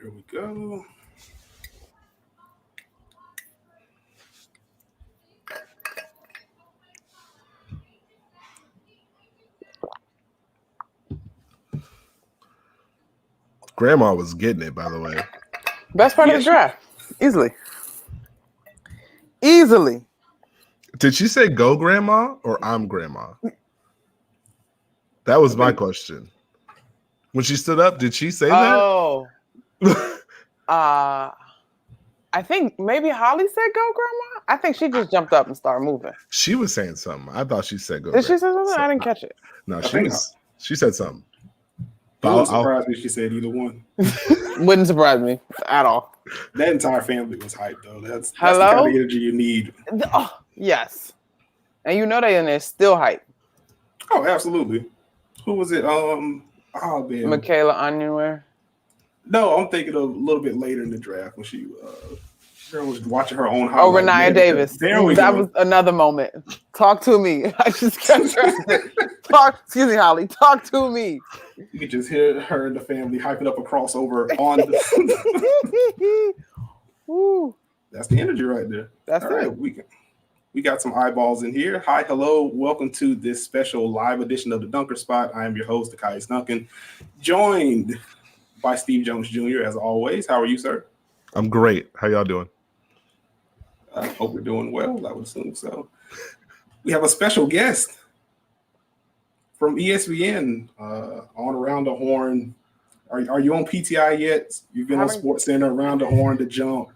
Here we go. Grandma was getting it, by the way. Best part of the draft. Easily. Did she say go grandma or I'm grandma? That was my question. When she stood up, did she say that? Oh. I think maybe Holly said go grandma. I think she just jumped up and started moving. She was saying something. I thought she said go. Did she say something? I didn't catch it. No, she said something. It wouldn't surprise me if she said either one. Wouldn't surprise me at all. That entire family was hyped, though. That's the Hello? kind of energy you need. Oh, yes. And you know they in there still hype. Oh, absolutely. Who was it? Oh, man. Michaela Onyenwere. No, I'm thinking of a little bit later in the draft when she was watching her own highlight. Oh, Renaya Davis. There we that go. was another moment. Talk to me. I just kept drafting. Excuse me, Holly. Talk to me. You could just hear her and the family hyping up a crossover on the Woo. That's the energy right there. That's all it. right. We got some eyeballs in here. Hi, hello. Welcome to this special live edition of the Dunker Spot. I am your host, Akai Duncan, joined by Steve Jones Jr. as always. How are you, sir? I'm great. How y'all doing? I hope we're doing well. I would assume so. We have a special guest from ESPN on Around the Horn. Are you on PTI yet? You've been on Sports Center, Around the Horn, The Jump.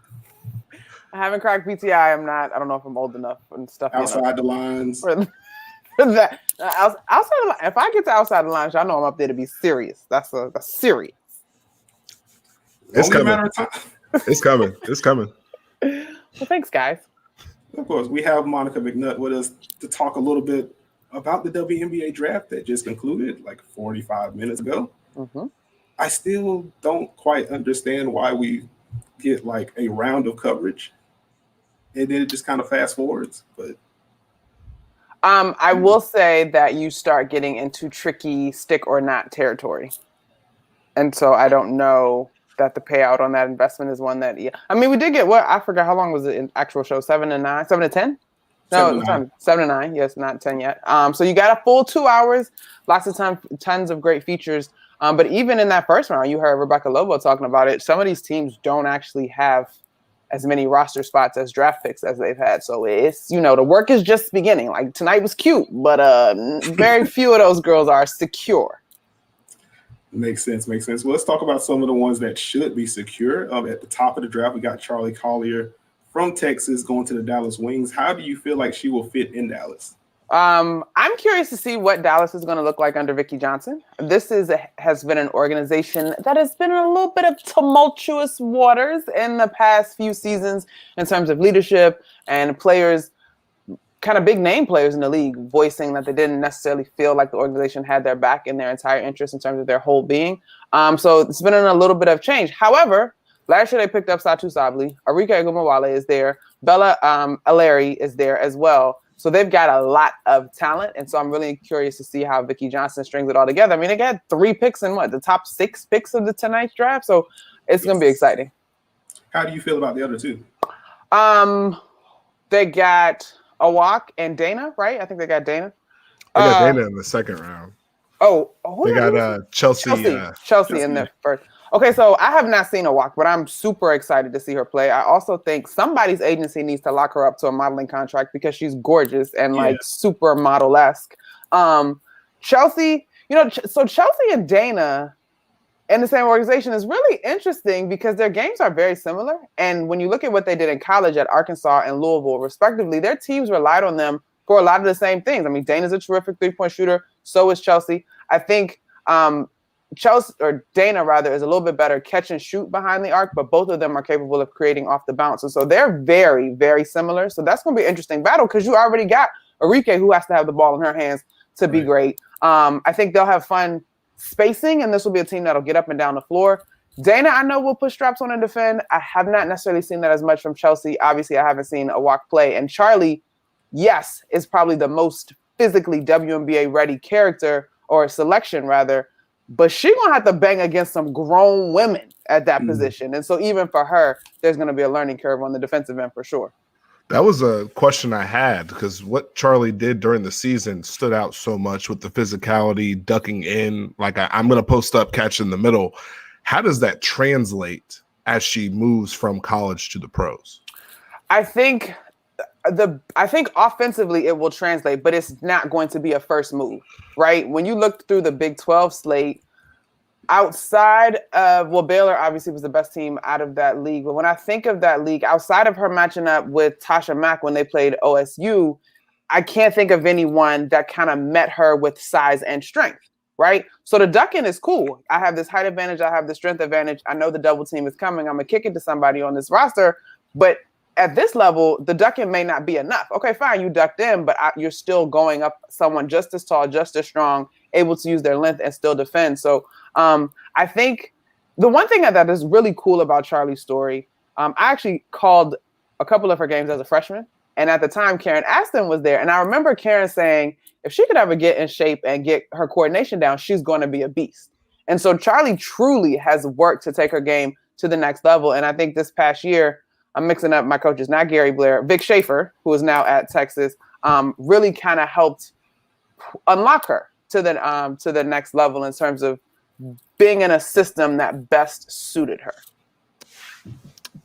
I haven't cracked PTI. I'm not. I don't know if I'm old enough and stuff. Outside the lines. For that. Outside the line. If I get to outside the lines, y'all know I'm up there to be serious. That's serious. It's Only a coming. matter of time. It's coming. It's coming. Well, thanks, guys. Of course, we have Monica McNutt with us to talk a little bit about the WNBA draft that just concluded like 45 minutes ago. Mm-hmm. I still don't quite understand why we get like a round of coverage and then it just kind of fast forwards. But I will say that you start getting into tricky stick or not territory. And so I don't know that the payout on that investment is one that, I mean, we did get I forgot how long was it in actual show? 7 to 9, 7 to 10? No, 7 to 9. Yes, not 10 yet. So you got a full 2 hours, lots of time, tons of great features. But even in that first round, you heard Rebecca Lobo talking about it. Some of these teams don't actually have as many roster spots as draft picks as they've had. So it's, the work is just beginning. Like tonight was cute, but very few of those girls are secure. Makes sense. Well, let's talk about some of the ones that should be secure. At the top of the draft, we got Charlie Collier from Texas going to the Dallas Wings. How do you feel like she will fit in Dallas? I'm curious to see what Dallas is going to look like under Vicki Johnson. This has been an organization that has been in a little bit of tumultuous waters in the past few seasons in terms of leadership and players, kind of big name players in the league, voicing that they didn't necessarily feel like the organization had their back in their entire interest in terms of their whole being. So it's been in a little bit of change. However, last year they picked up Satu Sabli, Arika Egumbawale is there, Bella Aleri is there as well. So they've got a lot of talent, and so I'm really curious to see how Vicki Johnson strings it all together. I mean, they got 3 picks in the top 6 picks of tonight's draft, so it's going to be exciting. How do you feel about the other 2? They got Awak and Dana, right? I think they got Dana. They got Dana in the second round. They got Chelsea in the first. Okay, so I have not seen Awak, but I'm super excited to see her play. I also think somebody's agency needs to lock her up to a modeling contract because she's gorgeous and super model-esque. Chelsea, so Chelsea and Dana in the same organization is really interesting because their games are very similar. And when you look at what they did in college at Arkansas and Louisville, respectively, their teams relied on them for a lot of the same things. I mean, Dana's a terrific 3-point shooter. So is Chelsea. I think Dana is a little bit better catch and shoot behind the arc, but both of them are capable of creating off the bounce. And so they're very, very similar. So that's going to be an interesting battle because you already got Arike, who has to have the ball in her hands to be great. I think they'll have fun spacing, and this will be a team that'll get up and down the floor. Dana, I know, will put straps on and defend. I have not necessarily seen that as much from Chelsea. Obviously, I haven't seen Awak play. And Charlie, yes, is probably the most physically WNBA ready character or selection rather. but she's going to have to bang against some grown women at that Mhm. position. And so even for her, there's going to be a learning curve on the defensive end for sure. That was a question I had because what Charlie did during the season stood out so much with the physicality, ducking in, like I'm going to post up, catch in the middle. How does that translate as she moves from college to the pros? I think offensively it will translate, but it's not going to be a first move, right? When you look through the Big 12 slate, outside of, well, Baylor obviously was the best team out of that league. But when I think of that league, outside of her matching up with Tasha Mack when they played OSU, I can't think of anyone that kind of met her with size and strength, right? So the ducking is cool. I have this height advantage. I have the strength advantage. I know the double team is coming. I'm going to kick it to somebody on this roster. But at this level, the ducking may not be enough. Okay, fine, you ducked in, but you're still going up someone just as tall, just as strong, able to use their length and still defend. So I think the one thing that is really cool about Charlie's story, I actually called a couple of her games as a freshman. And at the time, Karen Aston was there. And I remember Karen saying, if she could ever get in shape and get her coordination down, she's going to be a beast. And so Charlie truly has worked to take her game to the next level. And I think this past year, I'm mixing up my coaches, not Gary Blair, Vic Schaefer, who is now at Texas, really kind of helped unlock her to the next level in terms of being in a system that best suited her.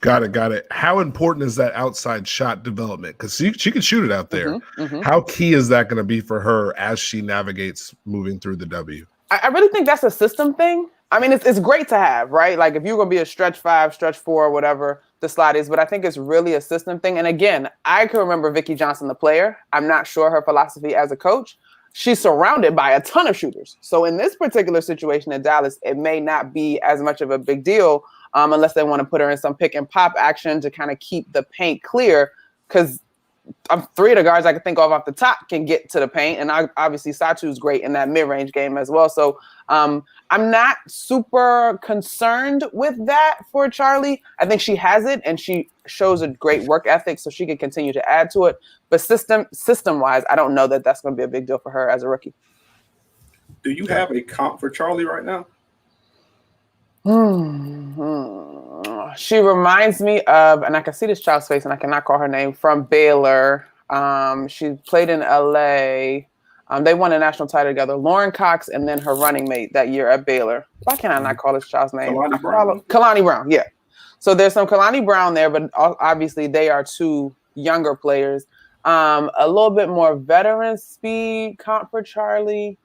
Got it. How important is that outside shot development? Because she can shoot it out there. Mm-hmm. How key is that going to be for her as she navigates moving through the W? I really think that's a system thing. I mean, it's great to have, right? Like if you're going to be a stretch 5, stretch 4, whatever the slot is, but I think it's really a system thing. And again, I can remember Vicki Johnson, the player. I'm not sure her philosophy as a coach. She's surrounded by a ton of shooters. So in this particular situation in Dallas, it may not be as much of a big deal unless they want to put her in some pick and pop action to kind of keep the paint clear. Because 3 of the guards I can think of off the top can get to the paint. And obviously Satu's great in that mid-range game as well. So I'm not super concerned with that for Charlie. I think she has it and she shows a great work ethic so she can continue to add to it. But system-wise, I don't know that that's going to be a big deal for her as a rookie. Do you have a comp for Charlie right now? She reminds me of, and I can see this child's face and I cannot call her name, from Baylor. She played in LA. They won a national title together. Lauren Cox and then her running mate that year at Baylor. Why can I not call this child's name? Kalani Brown, yeah. So there's some Kalani Brown there, but obviously they are 2 younger players. A little bit more veteran speed comp for Charlie.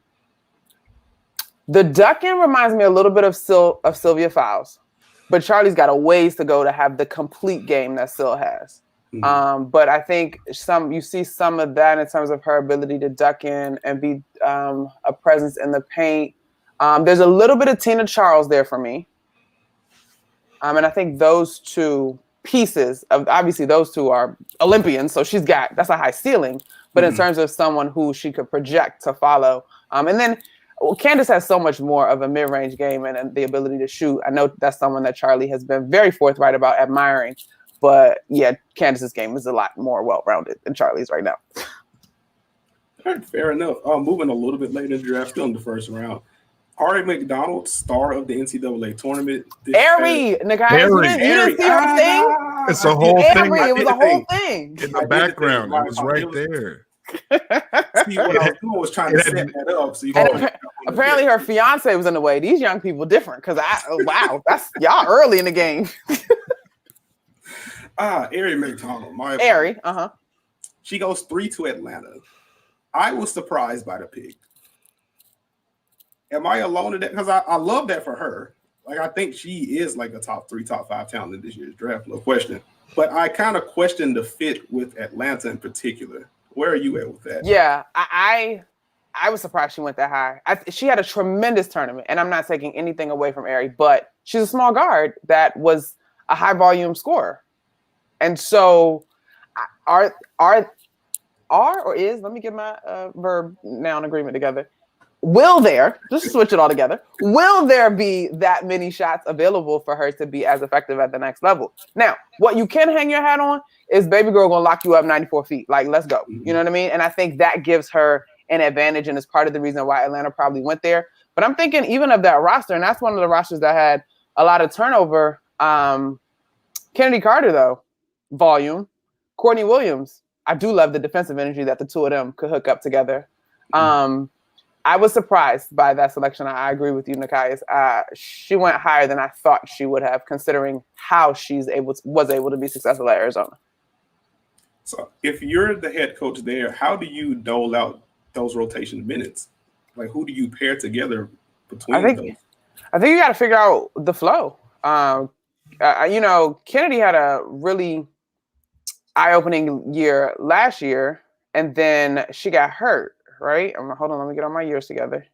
The ducking reminds me a little bit of Sylvia Fowles, but Charlie's got a ways to go to have the complete game that Syl has. Mm-hmm. But I think you see some of that in terms of her ability to duck in and be a presence in the paint. There's a little bit of Tina Charles there for me. And I think those 2 pieces of, obviously those 2 are Olympians, so that's a high ceiling. But in terms of someone who she could project to follow, and then. Well, Candace has so much more of a mid-range game and the ability to shoot. I know that's someone that Charlie has been very forthright about admiring. But, yeah, Candace's game is a lot more well-rounded than Charlie's right now. All right, fair enough. Moving a little bit later in the draft, still in the first round. Ari McDonald, star of the NCAA tournament. Ari, Nakai, you didn't see her thing? It's a whole thing. It was a whole thing. In the background, it was right there. See, what I was doing was trying to set that up. So apparently her fiance was in the way. These young people different because that's y'all early in the game. Ari McDonald. Ari, She goes 3 to Atlanta. I was surprised by the pick. Am I alone in that? Because I love that for her. Like I think she is like a top 3, top 5 talent in this year's draft, no question. But I kind of question the fit with Atlanta in particular. Where are you at with that? Yeah, I was surprised she went that high. She had a tremendous tournament, and I'm not taking anything away from Ari, but she's a small guard that was a high volume scorer. And so let me get my verb noun agreement together. Just switch it all together. Will there be that many shots available for her to be as effective at the next level? Now, what you can hang your hat on is baby girl gonna lock you up 94 feet. Like, let's go. You know what I mean? And I think that gives her an advantage and is part of the reason why Atlanta probably went there. But I'm thinking even of that roster, and that's one of the rosters that had a lot of turnover. Kennedy Carter, though, volume. Courtney Williams. I do love the defensive energy that the two of them could hook up together. I was surprised by that selection. I agree with you, Nikias. She went higher than I thought she would have, considering how was able to be successful at Arizona. So if you're the head coach there, how do you dole out those rotation minutes? Like, who do you pair together between those? I think you got to figure out the flow. Kennedy had a really eye-opening year last year, and then she got hurt, right? Hold on, let me get all my years together.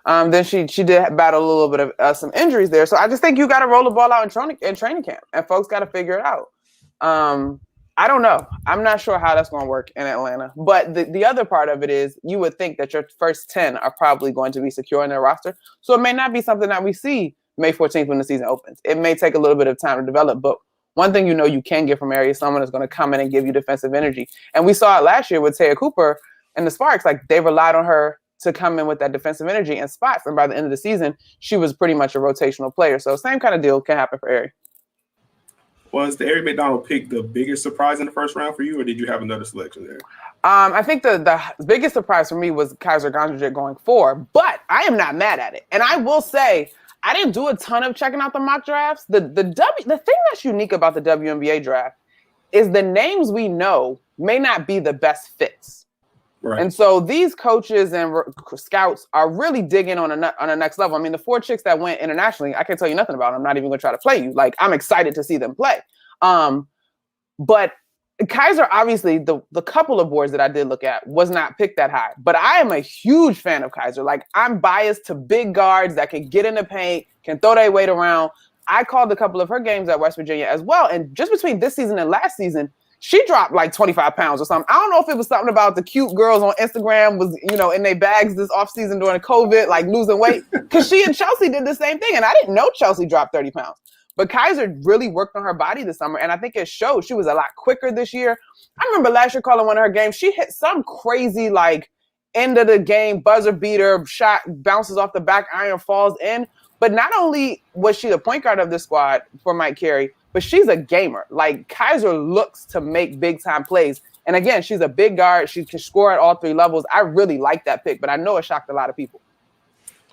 Then she did battle a little bit of some injuries there. So I just think you got to roll the ball out in training camp, and folks got to figure it out. I don't know. I'm not sure how that's going to work in Atlanta. But the other part of it is you would think that your first 10 are probably going to be secure in their roster. So it may not be something that we see May 14th when the season opens. It may take a little bit of time to develop. But one thing you can get from Ari is someone is going to come in and give you defensive energy. And we saw it last year with Taya Cooper and the Sparks. Like, they relied on her to come in with that defensive energy and spots. And by the end of the season, she was pretty much a rotational player. So same kind of deal can happen for Ari. Was the Ari McDonald pick the biggest surprise in the first round for you, or did you have another selection there? I think the biggest surprise for me was Kaiser Gondrajic going 4, but I am not mad at it. And I will say, I didn't do a ton of checking out the mock drafts. The thing that's unique about the WNBA draft is the names we know may not be the best fits. Right. And so these coaches and scouts are really digging on a next level. I mean, the 4 chicks that went internationally, I can't tell you nothing about them. I'm not even going to try to play you. Like, I'm excited to see them play. But Kaiser, obviously, the couple of boards that I did look at was not picked that high. But I am a huge fan of Kaiser. Like, I'm biased to big guards that can get in the paint, can throw their weight around. I called a couple of her games at West Virginia as well. And just between this season and last season, she dropped like 25 pounds or something. I don't know if it was something about the cute girls on Instagram was, in their bags this offseason during COVID, like losing weight. Because she and Chelsea did the same thing. And I didn't know Chelsea dropped 30 pounds. But Kaiser really worked on her body this summer. And I think it showed. She was a lot quicker this year. I remember last year calling one of her games. She hit some crazy, like, end of the game buzzer beater shot, bounces off the back iron, falls in. But not only was she the point guard of the squad for Mike Carey, but she's a gamer. Like, Kaiser looks to make big time plays. And again, she's a big guard. She can score at all 3 levels. I really like that pick, but I know it shocked a lot of people.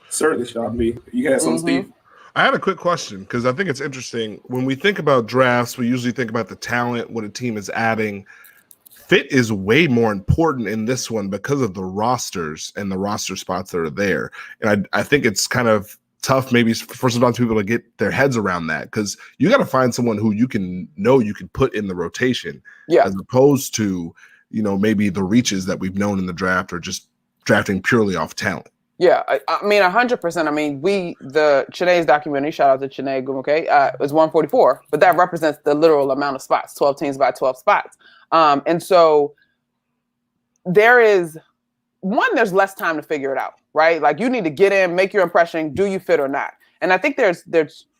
Certainly shocked me. You had some, Steve? I had a quick question because I think it's interesting. When we think about drafts, we usually think about the talent, what a team is adding. Fit is way more important in this one because of the rosters and the roster spots that are there. And I think it's kind of tough maybe for sometimes people to get their heads around that, because you got to find someone who you can put in the rotation, as opposed to maybe the reaches that we've known in the draft or just drafting purely off talent. Yeah, I mean 100%. I mean, the Chiney's documentary, shout out to Chiney Gumuke, is 144, but that represents the literal amount of spots, 12 teams by 12 spots, and so there's less time to figure it out. Right? Like, you need to get in, make your impression. Do you fit or not? And I think there's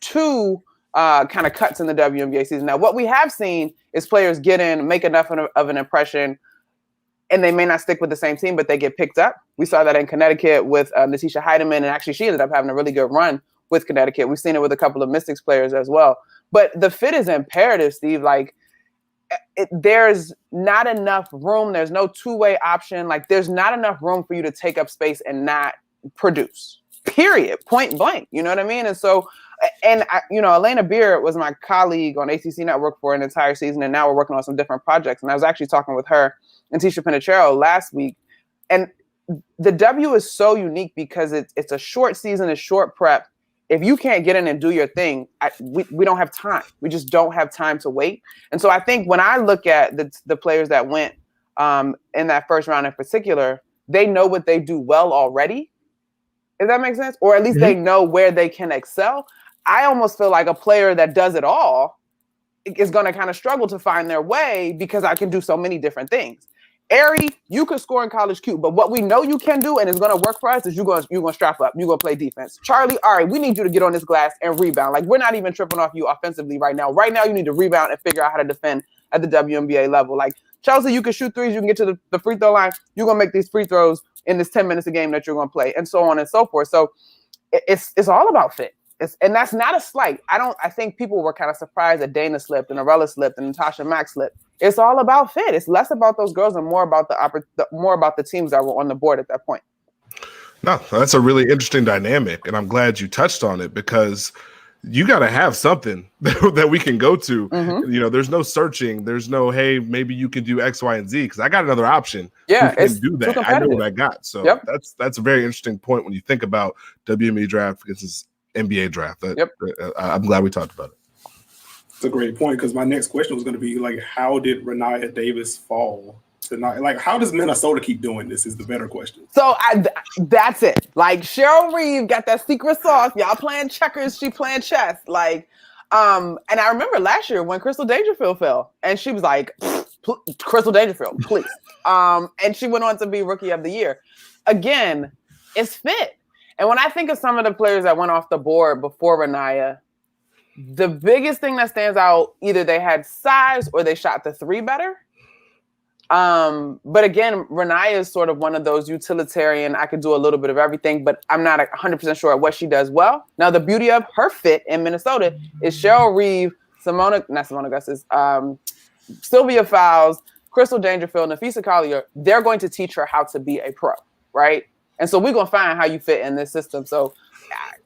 2 kind of cuts in the WNBA season. Now, what we have seen is players get in, make enough of an impression, and they may not stick with the same team, but they get picked up. We saw that in Connecticut with Natisha Heidemann, and actually she ended up having a really good run with Connecticut. We've seen it with a couple of Mystics players as well. But the fit is imperative, Steve. Like, there's not enough room. There's no 2-way option. Like, there's not enough room for you to take up space and not produce, period, point blank. You know what I mean? And so, Elena Beer was my colleague on ACC Network for an entire season. And now we're working on some different projects. And I was actually talking with her and Tisha Pinachero last week. And the W is so unique because it's a short season, it's short prep. If you can't get in and do your thing, we don't have time. We just don't have time to wait. And so I think when I look at the players that went in that first round in particular, they know what they do well already, if that makes sense, or at least they know where they can excel. I almost feel like a player that does it all is going to kind of struggle to find their way because I can do so many different things. Ari, you can score in college cute, but what we know you can do and is going to work for us is you're going to strap up. You're going to play defense. Charlie, all right, we need you to get on this glass and rebound. Like, we're not even tripping off you offensively right now. Right now, you need to rebound and figure out how to defend at the WNBA level. Like, Chelsea, you can shoot threes. You can get to the free throw line. You're going to make these free throws in this 10 minutes a game that you're going to play, and so on and so forth. So it's all about fit. And that's not a slight. I think people were kind of surprised that Dana slipped and Arella slipped and Natasha Mack slipped. It's all about fit. It's less about those girls and more about the teams that were on the board at that point. No, that's a really interesting dynamic, and I'm glad you touched on it because you got to have something that we can go to. Mm-hmm. You know, there's no searching. There's no, hey, maybe you can do X, Y, and Z because I got another option. Yeah, who can do that. I know what I got. So yep. that's a very interesting point when you think about WNBA draft versus NBA draft. I'm glad we talked about it. It's a great point because my next question was going to be like, how did Rennia Davis fall tonight? Like, how does Minnesota keep doing this is the better question. So that's it. Like Cheryl Reeve got that secret sauce. Y'all playing checkers, she playing chess. Like, and I remember last year when Crystal Dangerfield fell and she was like, Crystal Dangerfield, please. And she went on to be Rookie of the Year. Again, it's fit. And when I think of some of the players that went off the board before Rennia, the biggest thing that stands out, either they had size or they shot the three better. But again, Rennia is sort of one of those utilitarian, I could do a little bit of everything, but I'm not 100% sure what she does well. Now, the beauty of her fit in Minnesota is Cheryl Reeve, Sylvia Fowles, Crystal Dangerfield, Nafisa Collier. They're going to teach her how to be a pro, right? And so we're going to find how you fit in this system. So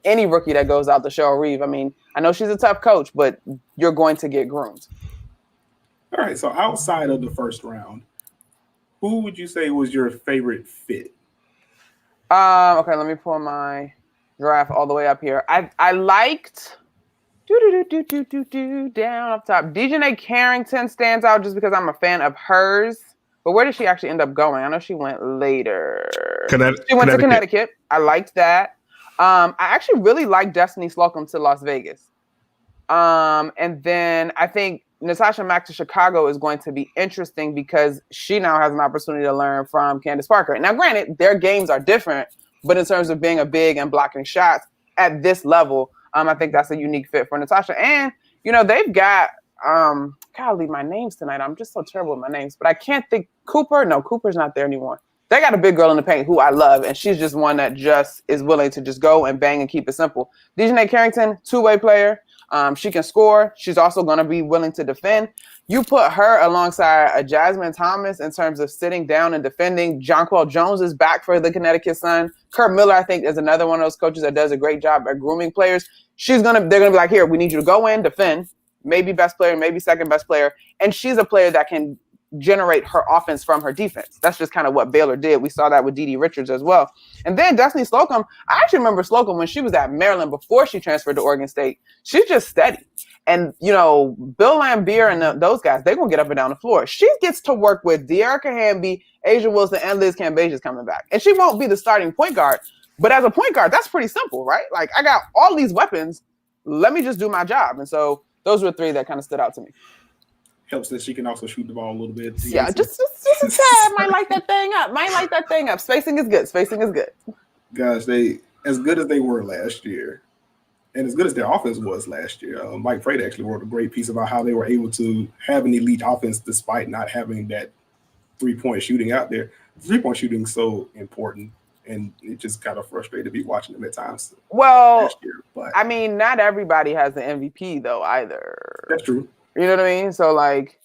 any rookie that goes out to Cheryl Reeve, I mean, I know she's a tough coach, but you're going to get groomed. All right, so outside of the first round, who would you say was your favorite fit? Okay, let me pull my draft all the way up here. I liked down up top. Dejanay Carrington stands out just because I'm a fan of hers. But where did she actually end up going? I know she went later. She went to Connecticut. I liked that. I actually really liked Destiny Slocum to Las Vegas. And then I think Natasha Mack to Chicago is going to be interesting because she now has an opportunity to learn from Candace Parker. Now, granted, their games are different, but in terms of being a big and blocking shots at this level, I think that's a unique fit for Natasha. And, you know, they've got, gotta leave my names tonight. I'm just so terrible with my names, but I can't think. Cooper? No, Cooper's not there anymore. They got a big girl in the paint who I love, and she's just one that just is willing to just go and bang and keep it simple. Dejanay Carrington, two-way player. She can score. She's also going to be willing to defend. You put her alongside a Jasmine Thomas in terms of sitting down and defending. Jonquel Jones is back for the Connecticut Sun. Kurt Miller, I think, is another one of those coaches that does a great job at grooming players. They're going to be like, here, we need you to go in, defend, maybe best player, maybe second best player. And she's a player that can generate her offense from her defense. That's just kind of what Baylor did. We saw that with Dee Richards as well. And then Destiny Slocum, I actually remember Slocum when she was at Maryland before she transferred to Oregon State. She's just steady. And, you know, Bill Lambier and those guys, they're going to get up and down the floor. She gets to work with De'Erica Hamby, Asia Wilson, and Liz Cambasia coming back. And she won't be the starting point guard. But as a point guard, that's pretty simple, right? Like, I got all these weapons. Let me just do my job. And so those were three that kind of stood out to me. Helps that she can also shoot the ball a little bit. Yeah, just a tad. Might light that thing up. Spacing is good. Gosh, they as good as they were last year, and as good as their offense was last year. Mike Freight actually wrote a great piece about how they were able to have an elite offense despite not having that three-point shooting out there. Three-point shooting is so important, and it just kind of frustrated me watching them at times. Well, last year, but I mean, not everybody has the MVP though either. That's true. You know what I mean? So like,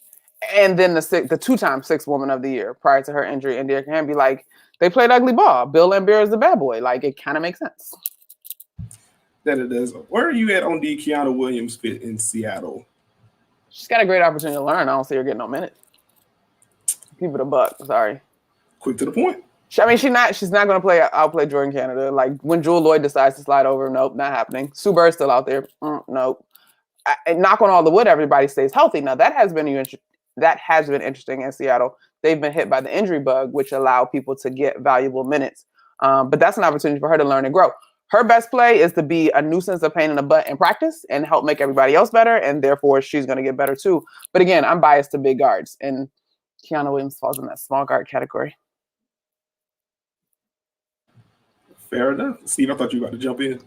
and then the two-time sixth woman of the year prior to her injury, and De'Erica Hamby, like they played ugly ball. Bill Lambier is the bad boy. Like it kind of makes sense. That it does. Where are you at on the Kiana Williams fit in Seattle? She's got a great opportunity to learn. I don't see her getting no minutes. Keep it a buck. Sorry. Quick to the point. I mean, she's not going to outplay Jordan Canada. Like when Jewel Lloyd decides to slide over, nope, not happening. Sue Bird's still out there. Nope. And knock on all the wood, everybody stays healthy. Now that has been interesting in Seattle. They've been hit by the injury bug, which allow people to get valuable minutes. But that's an opportunity for her to learn and grow. Her best play is to be a nuisance, a pain in the butt in practice and help make everybody else better. And therefore she's going to get better too. But again, I'm biased to big guards, and Kiana Williams falls in that small guard category. Fair enough. Steve, I thought you were about to jump in.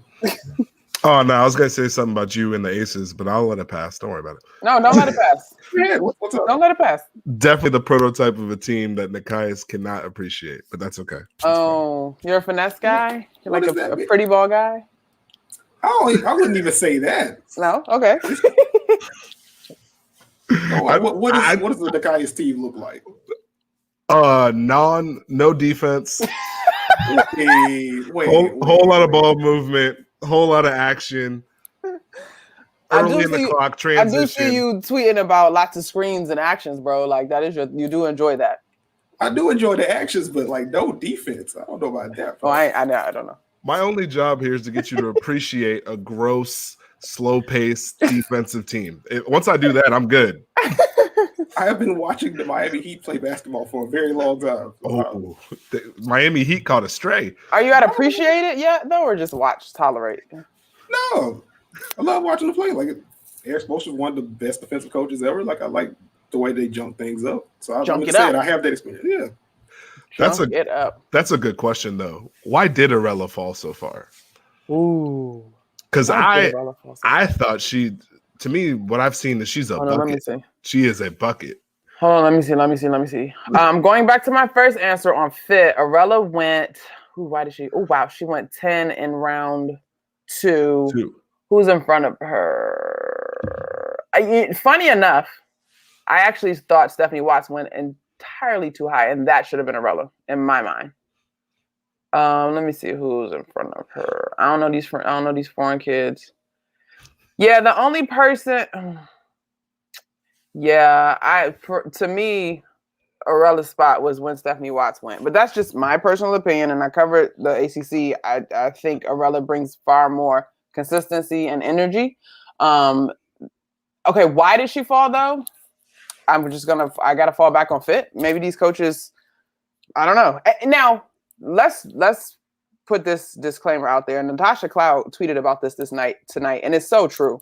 Oh no, I was gonna say something about you and the Aces, but I'll let it pass. Don't worry about it. No, don't let it pass. Yeah, what's up? Don't let it pass. Definitely the prototype of a team that Nikias cannot appreciate, but that's okay. Oh, you're a finesse guy? You're What like does that a mean? pretty ball guy? I wouldn't even say that. No? Okay. No, what does the Nikias team look like? No defense, Whole lot of ball movement, whole lot of action. Early in the clock transition. I do see you tweeting about lots of screens and actions, bro. Like that is you do enjoy that. I do enjoy the actions, but like no defense. I don't know about that. Oh, I don't know. My only job here is to get you to appreciate a gross, slow-paced defensive team. Once I do that, I'm good. I have been watching the Miami Heat play basketball for a very long time. Oh, the Miami Heat caught a stray. Are you at appreciate it yet, though, or just tolerate? No, I love watching them play. Like Eric Spoelstra is one of the best defensive coaches ever. Like I like the way they jump things up. So I have that experience. Yeah. That's a good question though. Why did Arella fall so far? Ooh. Because I thought to me, what I've seen is she's a bucket. Let me see. She is a bucket. Hold on, let me see. Going back to my first answer on fit, Arella went. Why did she? Oh wow, she went 10 in round 2. Who's in front of her? Funny enough, I actually thought Stephanie Watts went entirely too high, and that should have been Arella in my mind. Let me see who's in front of her. I don't know these foreign kids. Yeah, the only person. Yeah, to me, Arella's spot was when Stephanie Watts went, but that's just my personal opinion. And I covered the ACC. I think Arella brings far more consistency and energy. Okay, why did she fall though? I gotta fall back on fit. Maybe these coaches, I don't know. Now let's put this disclaimer out there. Natasha Cloud tweeted about this tonight, and it's so true.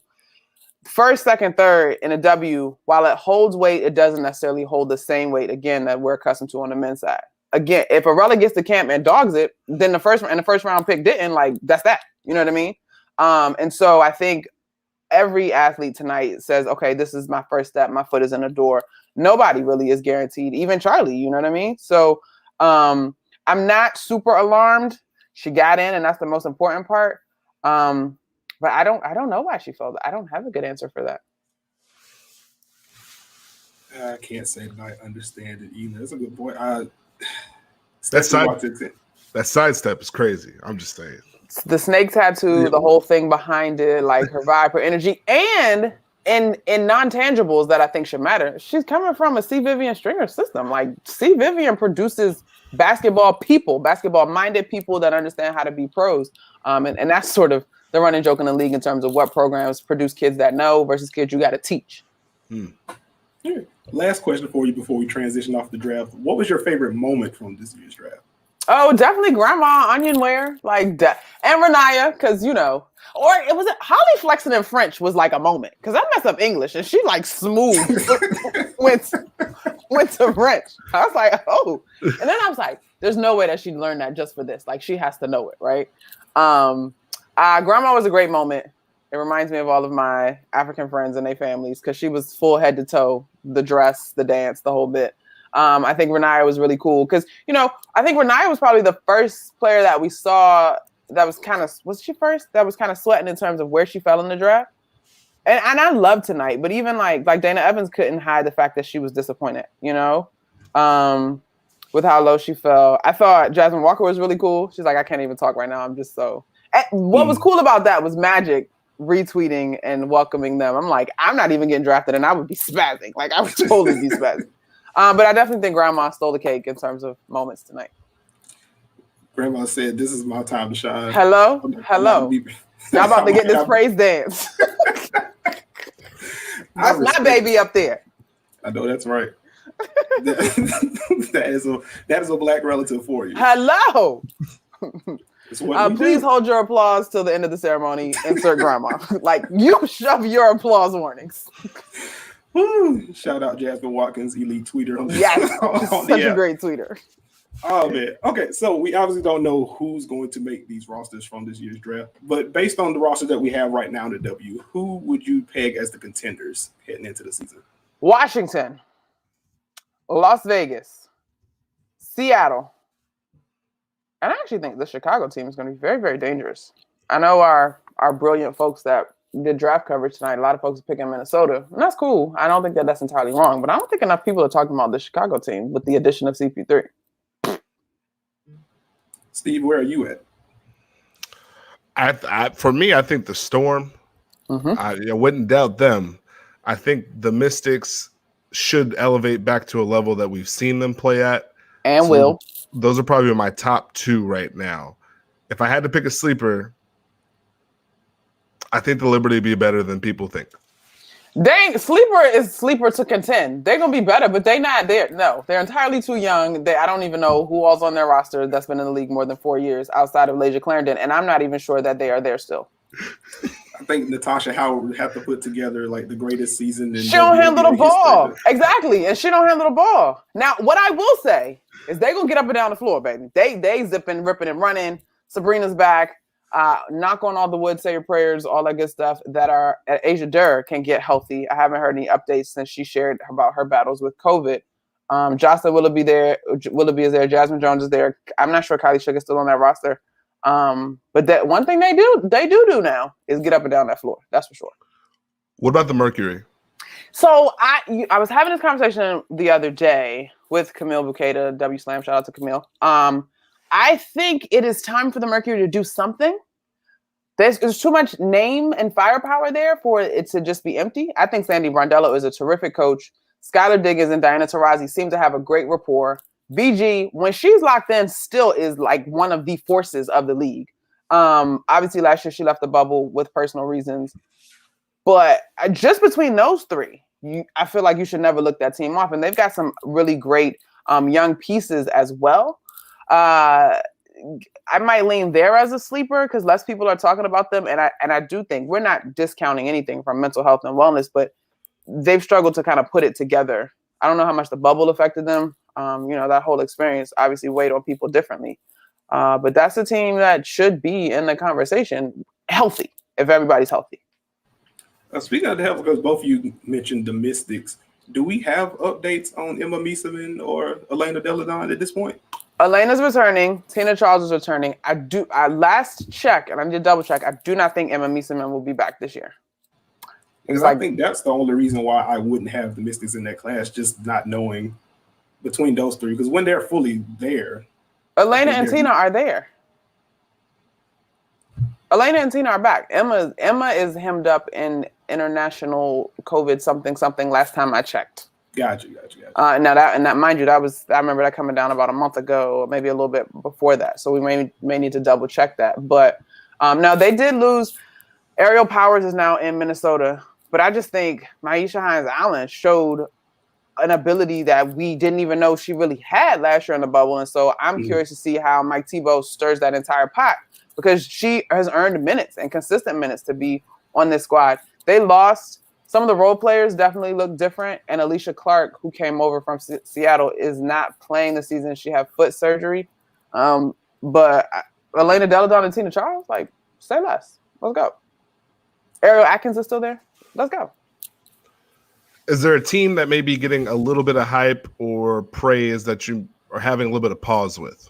First, second, third in a W, while it holds weight, it doesn't necessarily hold the same weight again that we're accustomed to on the men's side. Again, if Arella gets to camp and dogs it, then the first round pick didn't, like that's that. You know what I mean? And so I think every athlete tonight says, okay, this is my first step. My foot is in the door. Nobody really is guaranteed, even Charlie, you know what I mean? So I'm not super alarmed. She got in, and that's the most important part. But I don't know why she fell. I don't have a good answer for that. I can't say that I understand it either. It's a good point. That sidestep is crazy. I'm just saying. The snake tattoo, the whole thing behind it, like her vibe, her energy, and in non-tangibles that I think should matter. She's coming from a C. Vivian Stringer system. Like C. Vivian produces basketball-minded people that understand how to be pros. And that's sort of the running joke in the league in terms of what programs produce kids that know versus kids you got to teach. Yeah. Last question for you before we transition off the draft. What was your favorite moment from this year's draft? Oh, definitely Grandma Onion Wear, and Renaya, because or Holly flexing in French was like a moment because I messed up English and she like smooth went to French. I was like, oh, and then I was like, there's no way that she'd learn that just for this. Like she has to know it, right? Grandma was a great moment. It reminds me of all of my African friends and their families because she was full head to toe, the dress, the dance, the whole bit. I think Renaya was really cool because, I think Renaya was probably the first player that we saw that was was she first? That was kind of sweating in terms of where she fell in the draft. And I love tonight, but even like Dana Evans couldn't hide the fact that she was disappointed, with how low she fell. I thought Jasmine Walker was really cool. She's like, I can't even talk right now. I'm just so. And what was cool about that was Magic retweeting and welcoming them. I'm like, I'm not even getting drafted, and I would be spazzing. Like I would totally be spazzing. But I definitely think Grandma stole the cake in terms of moments tonight. Grandma said, "This is my time to shine." Hello. Y'all about to get this praise dance. That's my baby up there. I know that's right. that is a black relative for you. Hello. Please hold your applause till the end of the ceremony. Insert Grandma. Like you shove your applause warnings. Shout out Jasmine Watkins, elite tweeter. Yes, such a great tweeter. Oh man. Okay, so we obviously don't know who's going to make these rosters from this year's draft, but based on the roster that we have right now in the W, who would you peg as the contenders heading into the season? Washington, Las Vegas, Seattle, and I actually think the Chicago team is going to be very, very dangerous. I know our brilliant folks that did draft coverage tonight, a lot of folks are picking Minnesota, and that's cool. I don't think that's entirely wrong, but I don't think enough people are talking about the Chicago team with the addition of CP3. Steve, where are you at? For me, I think the Storm. I wouldn't doubt them. I think the Mystics should elevate back to a level that we've seen them play at. And so will. Those are probably my top two right now. If I had to pick a sleeper, I think the Liberty would be better than people think. Sleeper to contend. They're gonna be better, but they're not there. No, they're entirely too young. I don't even know who all's on their roster that's been in the league more than 4 years outside of Lasia Clarendon, and I'm not even sure that they are there still. I think Natasha Howard would have to put together like the greatest season. She don't handle the ball. Exactly, and she don't handle the ball. Now, what I will say is they gonna get up and down the floor, baby. They zipping, ripping, and running. Sabrina's back. Knock on all the wood, say your prayers, all that good stuff that are Asia Durr can get healthy. I haven't heard any updates since she shared about her battles with COVID. Jocelyn Willoughby is there. Jasmine Jones is there. I'm not sure Kylie Sugar is still on that roster. But that one thing they do now is get up and down that floor. That's for sure. What about the Mercury? So I was having this conversation the other day with Camille Bucheta, W Slam. Shout out to Camille. I think it is time for the Mercury to do something. There's too much name and firepower there for it to just be empty. I think Sandy Brondello is a terrific coach. Skylar Diggins and Diana Taurasi seem to have a great rapport. BG, when she's locked in, still is like one of the forces of the league. Obviously, last year she left the bubble with personal reasons. But just between those three, I feel like you should never look that team off. And they've got some really great young pieces as well. I might lean there as a sleeper because less people are talking about them. And I do think we're not discounting anything from mental health and wellness, but they've struggled to kind of put it together. I don't know how much the bubble affected them. That whole experience obviously weighed on people differently. But that's a team that should be in the conversation healthy if everybody's healthy. Speaking of the health, because both of you mentioned the Mystics, do we have updates on Emma Mieseman or Elena Deladon at this point? Elena's returning. Tina Charles is returning. I last check, and I did double check. I do not think Emma Mieseman will be back this year. Because I think that's the only reason why I wouldn't have the Mystics in that class, just not knowing between those three. Because when they're fully there, Elena and Tina are there. Elena and Tina are back. Emma is hemmed up in international COVID something last time I checked. Gotcha. Now that mind you, I remember that coming down about a month ago, or maybe a little bit before that. So we may need to double check that. But now they did lose. Ariel Powers is now in Minnesota, but I just think Maisha Hines-Allen showed an ability that we didn't even know she really had last year in the bubble. And so I'm curious to see how Mike Thibault stirs that entire pot, because she has earned minutes and consistent minutes to be on this squad. They lost. Some of the role players definitely look different. And Alicia Clark, who came over from Seattle, is not playing this season. She had foot surgery. But Elena Deladon and Tina Charles, say less. Let's go. Ariel Atkins is still there. Let's go. Is there a team that may be getting a little bit of hype or praise that you are having a little bit of pause with?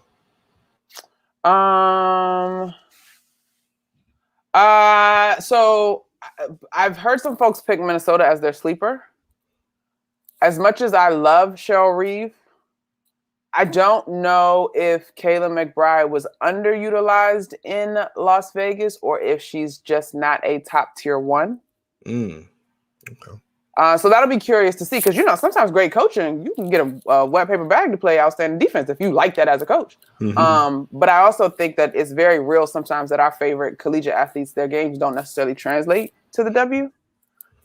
So I've heard some folks pick Minnesota as their sleeper. As much as I love Cheryl Reeve, I don't know if Kayla McBride was underutilized in Las Vegas or if she's just not a top tier one. Okay. So that'll be curious to see, because sometimes great coaching, you can get a wet paper bag to play outstanding defense if you like that as a coach. But I also think that it's very real sometimes that our favorite collegiate athletes, their games don't necessarily translate to the W.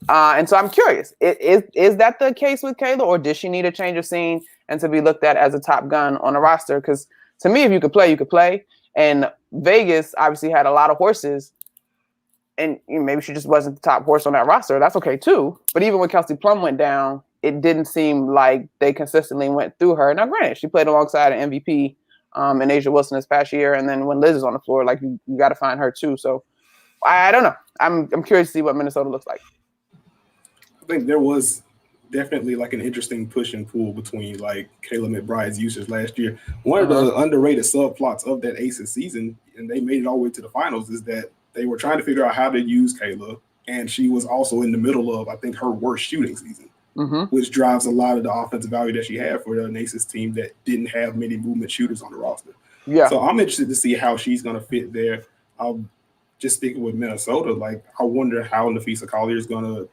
And so I'm curious, is that the case with Kayla, or does she need a change of scene and to be looked at as a top gun on a roster? Because to me, if you could play, you could play. And Vegas obviously had a lot of horses. And maybe she just wasn't the top horse on that roster. That's okay too. But even when Kelsey Plum went down, it didn't seem like they consistently went through her. Now, granted, she played alongside an MVP in Asia Wilson this past year, and then when Liz is on the floor, like you got to find her too. So I don't know. I'm curious to see what Minnesota looks like. I think there was definitely like an interesting push and pull between like Kayla McBride's usage last year. One of the underrated subplots of that Aces season, and they made it all the way to the finals, is that they were trying to figure out how to use Kayla, and she was also in the middle of, I think, her worst shooting season, which drives a lot of the offensive value that she had for the Aces team that didn't have many movement shooters on the roster. Yeah. So I'm interested to see how she's going to fit there. Just sticking with Minnesota, like I wonder how Nafisa Collier is going to.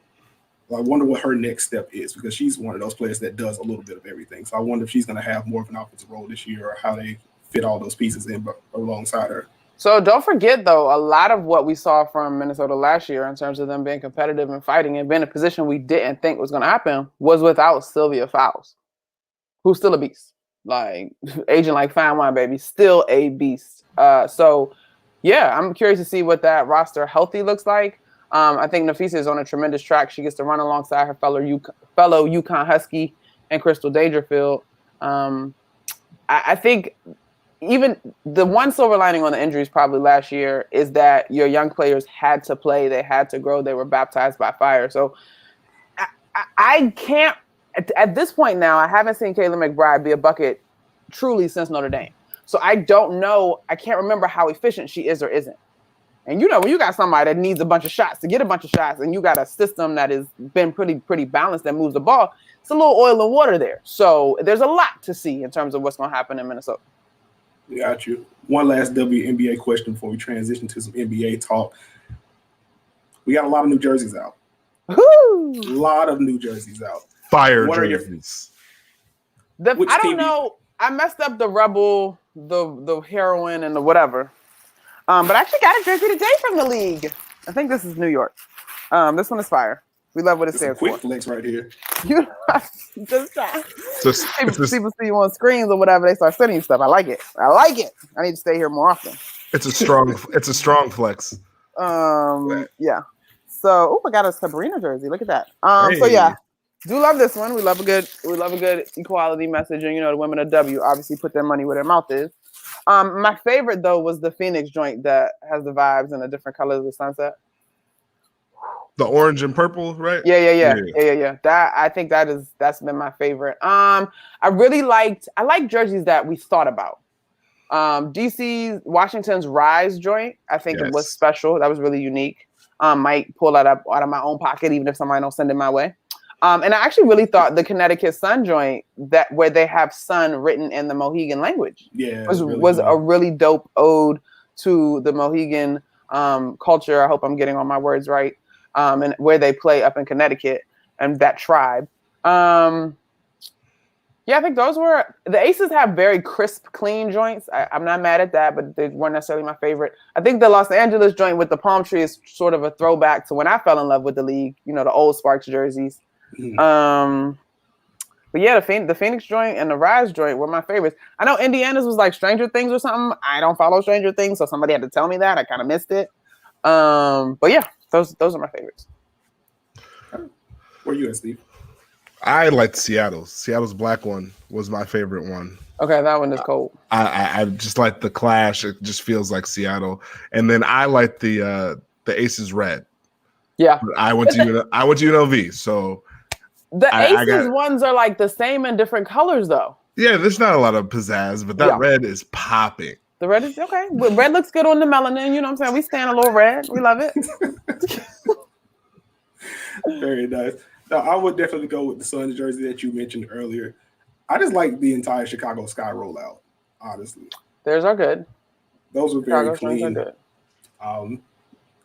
I wonder what her next step is, because she's one of those players that does a little bit of everything. So I wonder if she's going to have more of an offensive role this year, or how they fit all those pieces in alongside her. So don't forget, though, a lot of what we saw from Minnesota last year in terms of them being competitive and fighting and being in a position we didn't think was going to happen was without Sylvia Fowles, who's still a beast. Like, aging like fine wine, baby, still a beast. So, yeah, I'm curious to see what that roster healthy looks like. I think Nafisa is on a tremendous track. She gets to run alongside her fellow UConn Husky and Crystal Dangerfield. I think even the one silver lining on the injuries probably last year is that your young players had to play. They had to grow. They were baptized by fire. So I can't – at this point now, I haven't seen Kayla McBride be a bucket truly since Notre Dame. So I don't know – I can't remember how efficient she is or isn't. And you know, when you got somebody that needs a bunch of shots to get a bunch of shots, and you got a system that has been pretty balanced that moves the ball, it's a little oil and water there. So there's a lot to see in terms of what's going to happen in Minnesota. Got you. One last WNBA question before we transition to some NBA talk. We got a lot of new jerseys out. Woo! A lot of new jerseys out. Fire jerseys. I don't know. I messed up the Rebel, the Heroine, and the whatever. But I actually got a jersey today from the league. I think this is New York. This one is fire. We love what it stands for. Quick flex right here. People see you on screens or whatever, they start sending you stuff. I like it. I need to stay here more often. It's a strong flex. Yeah. So, I got a Sabrina jersey. Look at that. Hey. So yeah, do love this one. We love a good equality message, and the women of W obviously put their money where their mouth is. My favorite though was the Phoenix joint that has the vibes and the different colors of the sunset. The orange and purple, right? Yeah. That I think that's been my favorite. I like jerseys that we thought about. Washington's Rise joint, I think it was special. That was really unique. Might pull that up out of my own pocket, even if somebody don't send it my way. And I actually really thought the Connecticut Sun joint, that where they have sun written in the Mohegan language, was a really dope ode to the Mohegan culture. I hope I'm getting all my words right. And where they play up in Connecticut and that tribe. I think those were the Aces have very crisp, clean joints. I'm not mad at that, but they weren't necessarily my favorite. I think the Los Angeles joint with the palm tree is sort of a throwback to when I fell in love with the league. The old Sparks jerseys. But yeah, the Phoenix joint and the Rise joint were my favorites. I know Indiana's was like Stranger Things or something. I don't follow Stranger Things, so somebody had to tell me that. I kind of missed it. But yeah, those are my favorites. Where you at, Steve? I liked Seattle's. Seattle's black one was my favorite one. Okay, that one is cold. I just like the clash. It just feels like Seattle. And then I like the Aces red. Yeah. I went to UNLV, so the Aces ones are like the same in different colors, though. Yeah, there's not a lot of pizzazz, but that red is popping. The red is okay. Red looks good on the melanin. You know what I'm saying? We stand a little red. We love it. Very nice. No, I would definitely go with the Suns jersey that you mentioned earlier. I just like the entire Chicago Sky rollout, honestly. Theirs are good. Those are very Chicago clean. Are good.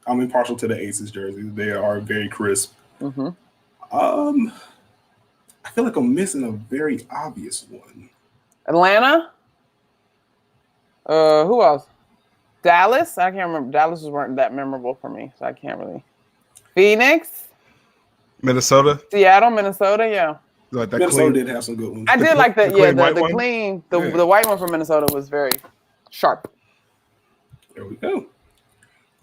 I'm impartial to the Aces jerseys. They are very crisp. Mm-hmm. I feel like I'm missing a very obvious one. Atlanta? Who else? Dallas? I can't remember. Dallas weren't that memorable for me, so I can't really. Phoenix? Minnesota? Seattle, Minnesota, yeah. Like that Minnesota clean, did have some good ones. I did like the white one from Minnesota was very sharp. There we go.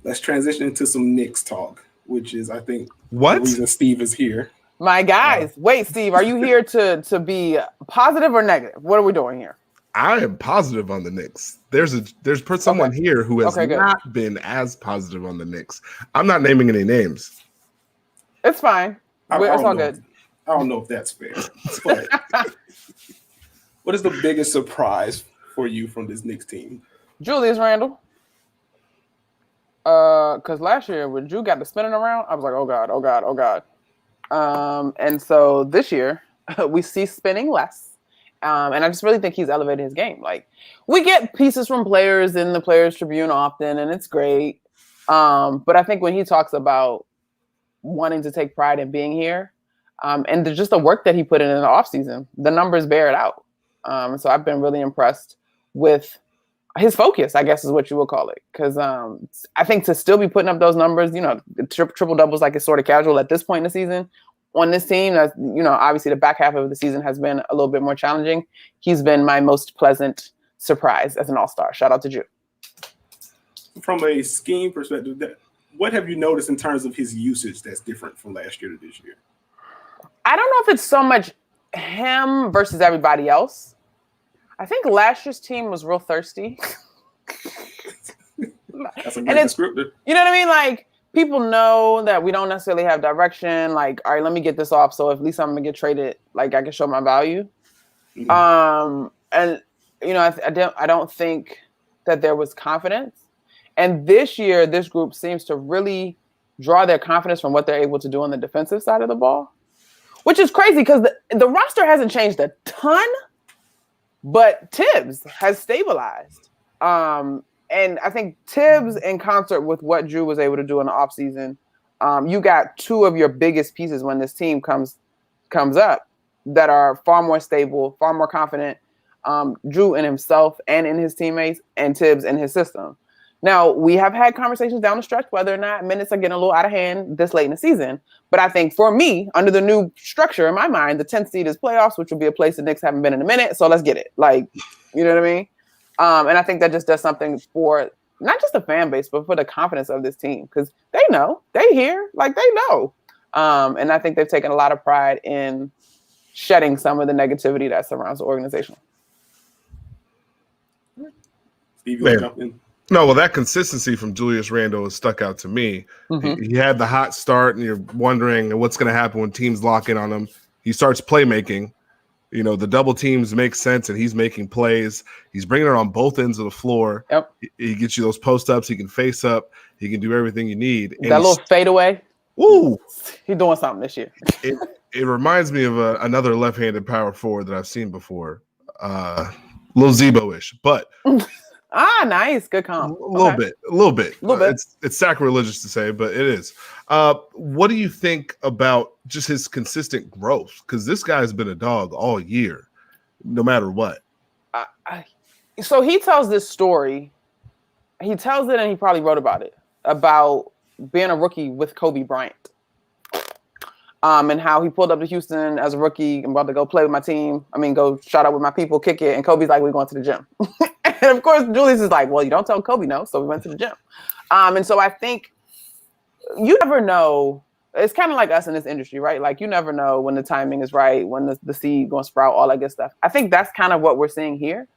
Let's transition into some Knicks talk, which is, I think, what? the reason Steve is here. My guys, wait, Steve, are you here to be positive or negative? What are we doing here? I am positive on the Knicks. There's someone here who has not been as positive on the Knicks. I'm not naming any names. It's fine. It's all good. I don't know if that's fair. But what is the biggest surprise for you from this Knicks team? Julius Randle. Because last year when Drew got the spinning around, I was like, oh God, oh God, oh God. And so this year we see spinning less. And I just really think he's elevated his game. Like, we get pieces from players in the Players Tribune often, and it's great. But I think when he talks about wanting to take pride in being here, and just the work that he put in the offseason, the numbers bear it out. So I've been really impressed with his focus, I guess is what you would call it. Because I think to still be putting up those numbers, triple doubles like it's sort of casual at this point in the season, on this team, that's, obviously the back half of the season has been a little bit more challenging. He's been my most pleasant surprise as an all-star. Shout out to Drew. From a scheme perspective, what have you noticed in terms of his usage that's different from last year to this year? I don't know if it's so much him versus everybody else. I think last year's team was real thirsty. That's a great descriptor. You know what I mean? Like, people know that we don't necessarily have direction. Like, all right, let me get this off. So at least I'm gonna get traded. Like, I can show my value. Mm-hmm. And I don't think that there was confidence. And this year, this group seems to really draw their confidence from what they're able to do on the defensive side of the ball, which is crazy because the roster hasn't changed a ton, but Tibbs has stabilized. And I think Tibbs, in concert with what Drew was able to do in the offseason, you got two of your biggest pieces when this team comes up that are far more stable, far more confident. Drew in himself and in his teammates, and Tibbs in his system. Now, we have had conversations down the stretch whether or not minutes are getting a little out of hand this late in the season. But I think for me, under the new structure in my mind, the 10th seed is playoffs, which will be a place the Knicks haven't been in a minute. So let's get it. Like, you know what I mean? And I think that just does something for not just the fan base, but for the confidence of this team. Because they know. They hear. Like, they know. And I think they've taken a lot of pride in shedding some of the negativity that surrounds the organization. Steve, you want to jump in? No, well, that consistency from Julius Randle has stuck out to me. Mm-hmm. He had the hot start, and you're wondering what's going to happen when teams lock in on him. He starts playmaking. The double teams make sense, and he's making plays. He's bringing it on both ends of the floor. Yep. He gets you those post-ups. He can face up. He can do everything you need. And that little fadeaway. Ooh. He's doing something this year. It reminds me of another left-handed power forward that I've seen before. Little Zebo-ish, but – nice. Good comp. A little bit. It's sacrilegious to say, but it is. What do you think about just his consistent growth? Because this guy's been a dog all year, no matter what. So he tells this story. He tells it, and he probably wrote about it, about being a rookie with Kobe Bryant. And how he pulled up to Houston as a rookie and about to go play with my team. Go shout out with my people, kick it. And Kobe's like, we're going to the gym. And of course, Julius is like, well, you don't tell Kobe no. So we went to the gym. And so I think you never know. It's kind of like us in this industry, right? Like, you never know when the timing is right, when the seed going to sprout, all that good stuff. I think that's kind of what we're seeing here.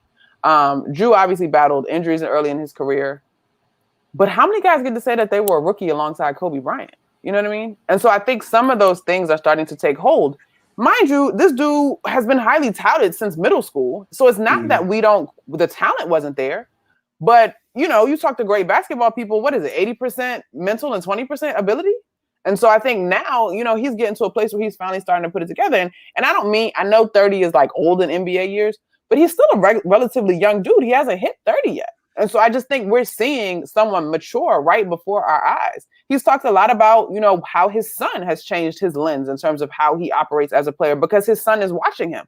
Drew obviously battled injuries early in his career. But how many guys get to say that they were a rookie alongside Kobe Bryant? You know what I mean? And so I think some of those things are starting to take hold. Mind you, this dude has been highly touted since middle school. So it's not that the talent wasn't there. But, you talk to great basketball people, what is it, 80% mental and 20% ability? And so I think now, he's getting to a place where he's finally starting to put it together. And I know 30 is like old in NBA years, but he's still a relatively young dude. He hasn't hit 30 yet. And so I just think we're seeing someone mature right before our eyes. He's talked a lot about, how his son has changed his lens in terms of how he operates as a player because his son is watching him.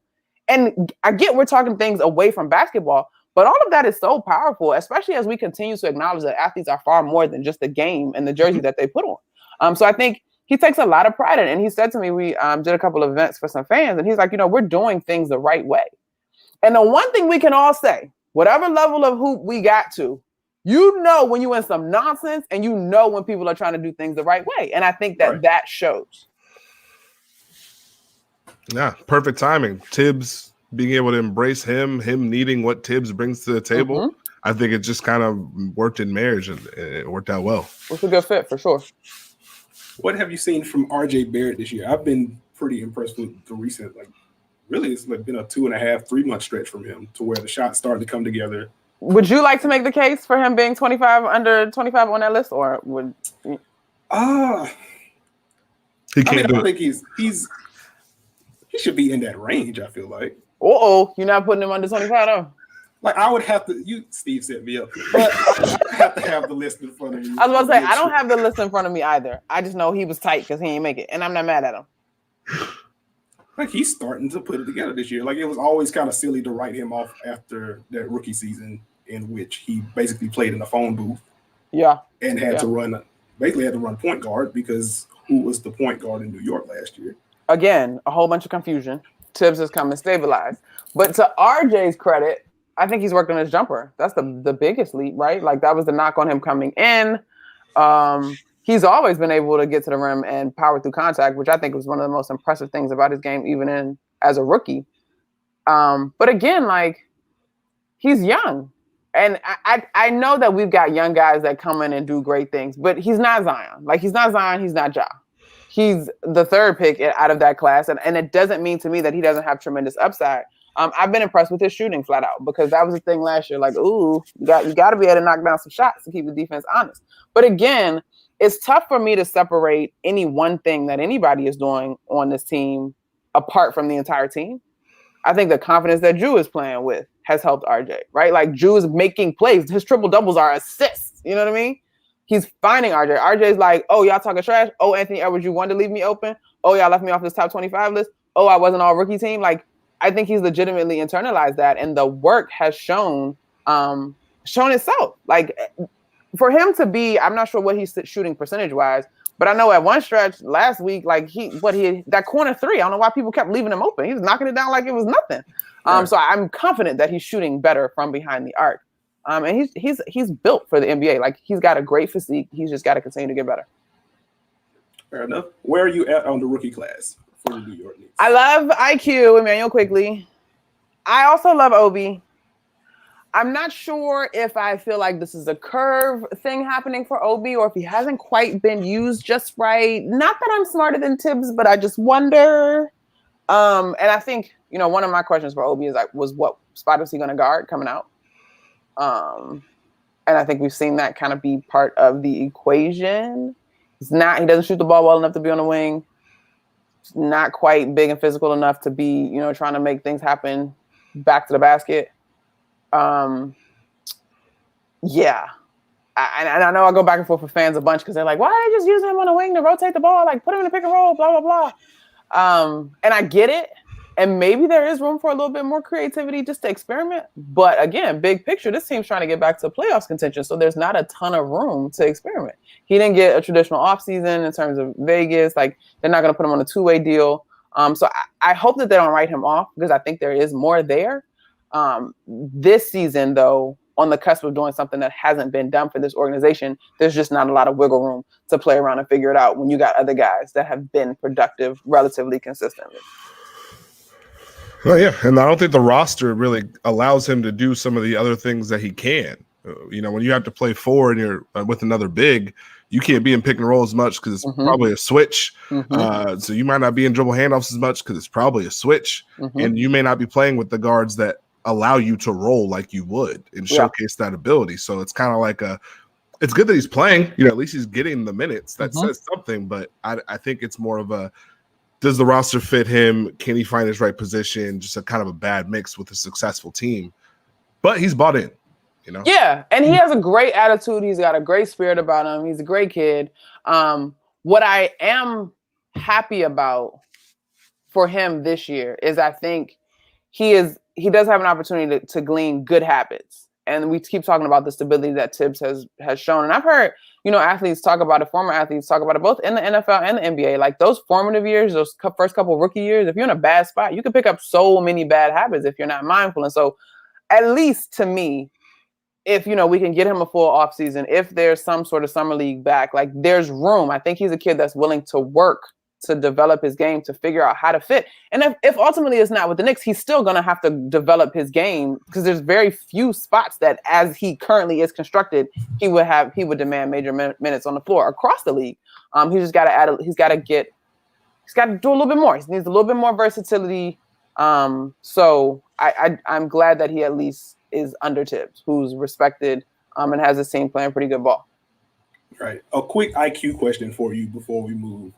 And I get we're talking things away from basketball, but all of that is so powerful, especially as we continue to acknowledge that athletes are far more than just the game and the jersey that they put on. So I think he takes a lot of pride in it. And he said to me, we did a couple of events for some fans, and he's like, we're doing things the right way. And the one thing we can all say, whatever level of hoop we got to, when you in some nonsense, and when people are trying to do things the right way. And I think that shows. Yeah, perfect timing. Tibbs being able to embrace him needing what Tibbs brings to the table. Mm-hmm. I think it just kind of worked in marriage and it worked out well. It's a good fit for sure. What have you seen from RJ Barrett this year? I've been pretty impressed with the recent, really, it's been a 2.5, 3 month stretch from him to where the shots started to come together. Would you like to make the case for him being 25 under 25 on that list, or would? He can't do I it. think he should be in that range. I feel like. You're not putting him under 25 though. I would have to. Steve set me up, but I have to have the list in front of me. I was about to say I don't have the list in front of me either. I just know he was tight because he didn't make it, and I'm not mad at him. He's starting to put it together this year. It was always kind of silly to write him off after that rookie season in which he basically played in a phone booth. Yeah. And had to run point guard because who was the point guard in New York last year? Again, a whole bunch of confusion. Tibbs has come and stabilized. But to RJ's credit, I think he's worked on his jumper. That's the biggest leap, right? That was the knock on him coming in. He's always been able to get to the rim and power through contact, which I think was one of the most impressive things about his game, even as a rookie. But again, he's young. And I know that we've got young guys that come in and do great things, but he's not Zion. He's not Zion, he's not Ja. He's the third pick out of that class. And it doesn't mean to me that he doesn't have tremendous upside. I've been impressed with his shooting flat out because that was the thing last year. You got to be able to knock down some shots to keep the defense honest. But again, it's tough for me to separate any one thing that anybody is doing on this team apart from the entire team. I think the confidence that Drew is playing with has helped RJ, right? Drew is making plays. His triple doubles are assists. You know what I mean? He's finding RJ. RJ's y'all talking trash. Oh, Anthony Edwards, you wanted to leave me open. Oh, y'all left me off this top 25 list. Oh, I wasn't all rookie team. I think he's legitimately internalized that, and the work has shown itself. For him to be, I'm not sure what he's shooting percentage wise, but I know at one stretch last week, that corner three, I don't know why people kept leaving him open. He was knocking it down like it was nothing. So I'm confident that he's shooting better from behind the arc. And he's built for the NBA. He's got a great physique. He's just got to continue to get better. Fair enough. Where are you at on the rookie class for the New York Knicks? I love IQ, Emmanuel Quigley. I also love Obi. I'm not sure if I feel like this is a curve thing happening for Obi or if he hasn't quite been used just right. Not that I'm smarter than Tibbs, but I just wonder. And I think, one of my questions for Obi was what spot is he going to guard coming out? And I think we've seen that kind of be part of the equation. He doesn't shoot the ball well enough to be on the wing. He's not quite big and physical enough to be, trying to make things happen back to the basket. I know I go back and forth with fans a bunch because they're like, why are they just using him on the wing to rotate the ball? Put him in a pick and roll, blah, blah, blah. And I get it. And maybe there is room for a little bit more creativity just to experiment. But again, big picture, this team's trying to get back to playoffs contention. So there's not a ton of room to experiment. He didn't get a traditional offseason in terms of Vegas. They're not going to put him on a two-way deal. So I hope that they don't write him off because I think there is more there. This season, though, on the cusp of doing something that hasn't been done for this organization, there's just not a lot of wiggle room to play around and figure it out when you got other guys that have been productive relatively consistently. Well, yeah, and I don't think the roster really allows him to do some of the other things that he can. When you have to play four and you're with another big, you can't be in pick and roll as much because it's probably a switch. So you might not be in dribble handoffs as much because it's probably a switch. And you may not be playing with the guards that allow you to roll like you would and showcase that ability. So it's kind of it's good that he's playing. At least he's getting the minutes. That says something. But I think it's more of a, does the roster fit him? Can he find his right position? Just a kind of a bad mix with a successful team. But he's bought in. Yeah, and he has a great attitude. He's got a great spirit about him. He's a great kid. What I am happy about for him this year is I think he does have an opportunity to glean good habits. And we keep talking about the stability that Tibbs has shown. And I've heard, athletes talk about it, former athletes talk about it, both in the NFL and the NBA. Those formative years, those first couple rookie years, if you're in a bad spot, you can pick up so many bad habits if you're not mindful. And so at least to me, if, we can get him a full offseason, if there's some sort of summer league back, there's room. I think he's a kid that's willing to work to develop his game, to figure out how to fit. And if ultimately it's not with the Knicks, he's still going to have to develop his game because there's very few spots that, as he currently is constructed, he would demand major minutes on the floor across the league. He just got to he's got to do a little bit more. He needs a little bit more versatility. So I'm glad that he at least is under Tibbs, who's respected and has his team playing pretty good ball. Right. A quick IQ question for you before we move.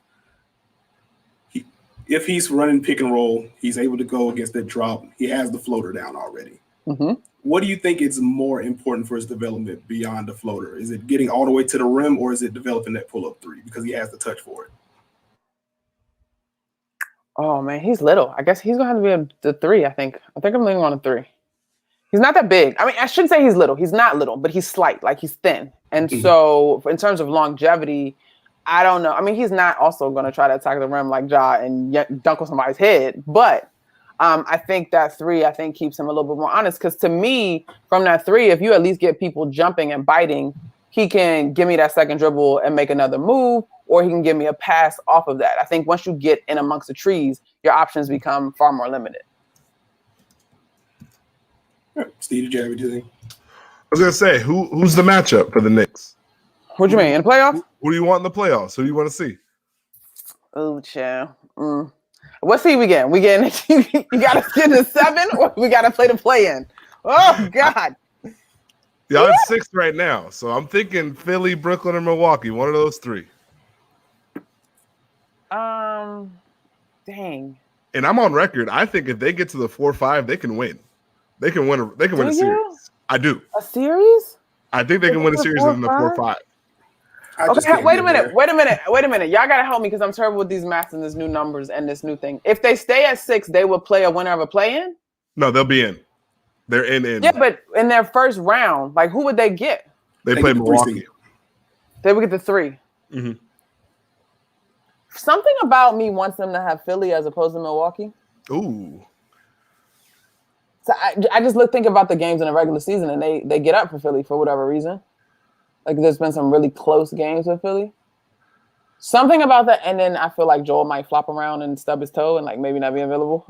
If he's running pick and roll, he's able to go against that drop. He has the floater down already. Mm-hmm. What do you think is more important for his development beyond the floater? Is it getting all the way to the rim, or is it developing that pull-up three because he has the touch for it? Oh man, he's little. I guess he's gonna have to be the three. I think I'm leaning on a three. He's not that big. I mean, I shouldn't say he's little. He's not little, but he's slight. Like he's thin. And so, in terms of longevity, I don't know. I mean, he's not also going to try to attack the rim like Ja and dunk on somebody's head. But I think that three, keeps him a little bit more honest. Because to me, from that three, if you at least get people jumping and biting, he can give me that second dribble and make another move, or he can give me a pass off of that. I think once you get in amongst the trees, your options become far more limited. Steve, did you have anything? I was gonna say, who's the matchup for the Knicks? What do you mean in the playoffs? Who do you want in the playoffs? Who do you want to see? Oh, child. What seed we getting? We getting you got to get in 7, or we got to play the play-in? Oh God. Y'all at 6 right now, so I'm thinking Philly, Brooklyn, or Milwaukee. One of those 3. Dang. And I'm on record. I think if they get to the 4-5, they can win. They can win. They can win a series. I do. A series? I think they can win a series in the 4-5. Okay, wait a minute. Y'all gotta help me because I'm terrible with these maths and this new numbers and this new thing. If they stay at 6, they will play a winner of a play-in? No, they'll be in. They're in. Yeah, but in their first round, like who would they get? They play Milwaukee. They would get the 3. Mm-hmm. Something about me wants them to have Philly as opposed to Milwaukee. Ooh. So I just think about the games in the regular season, and they get up for Philly for whatever reason. Like there's been some really close games with Philly. Something about that, and then I feel like Joel might flop around and stub his toe and like maybe not be available.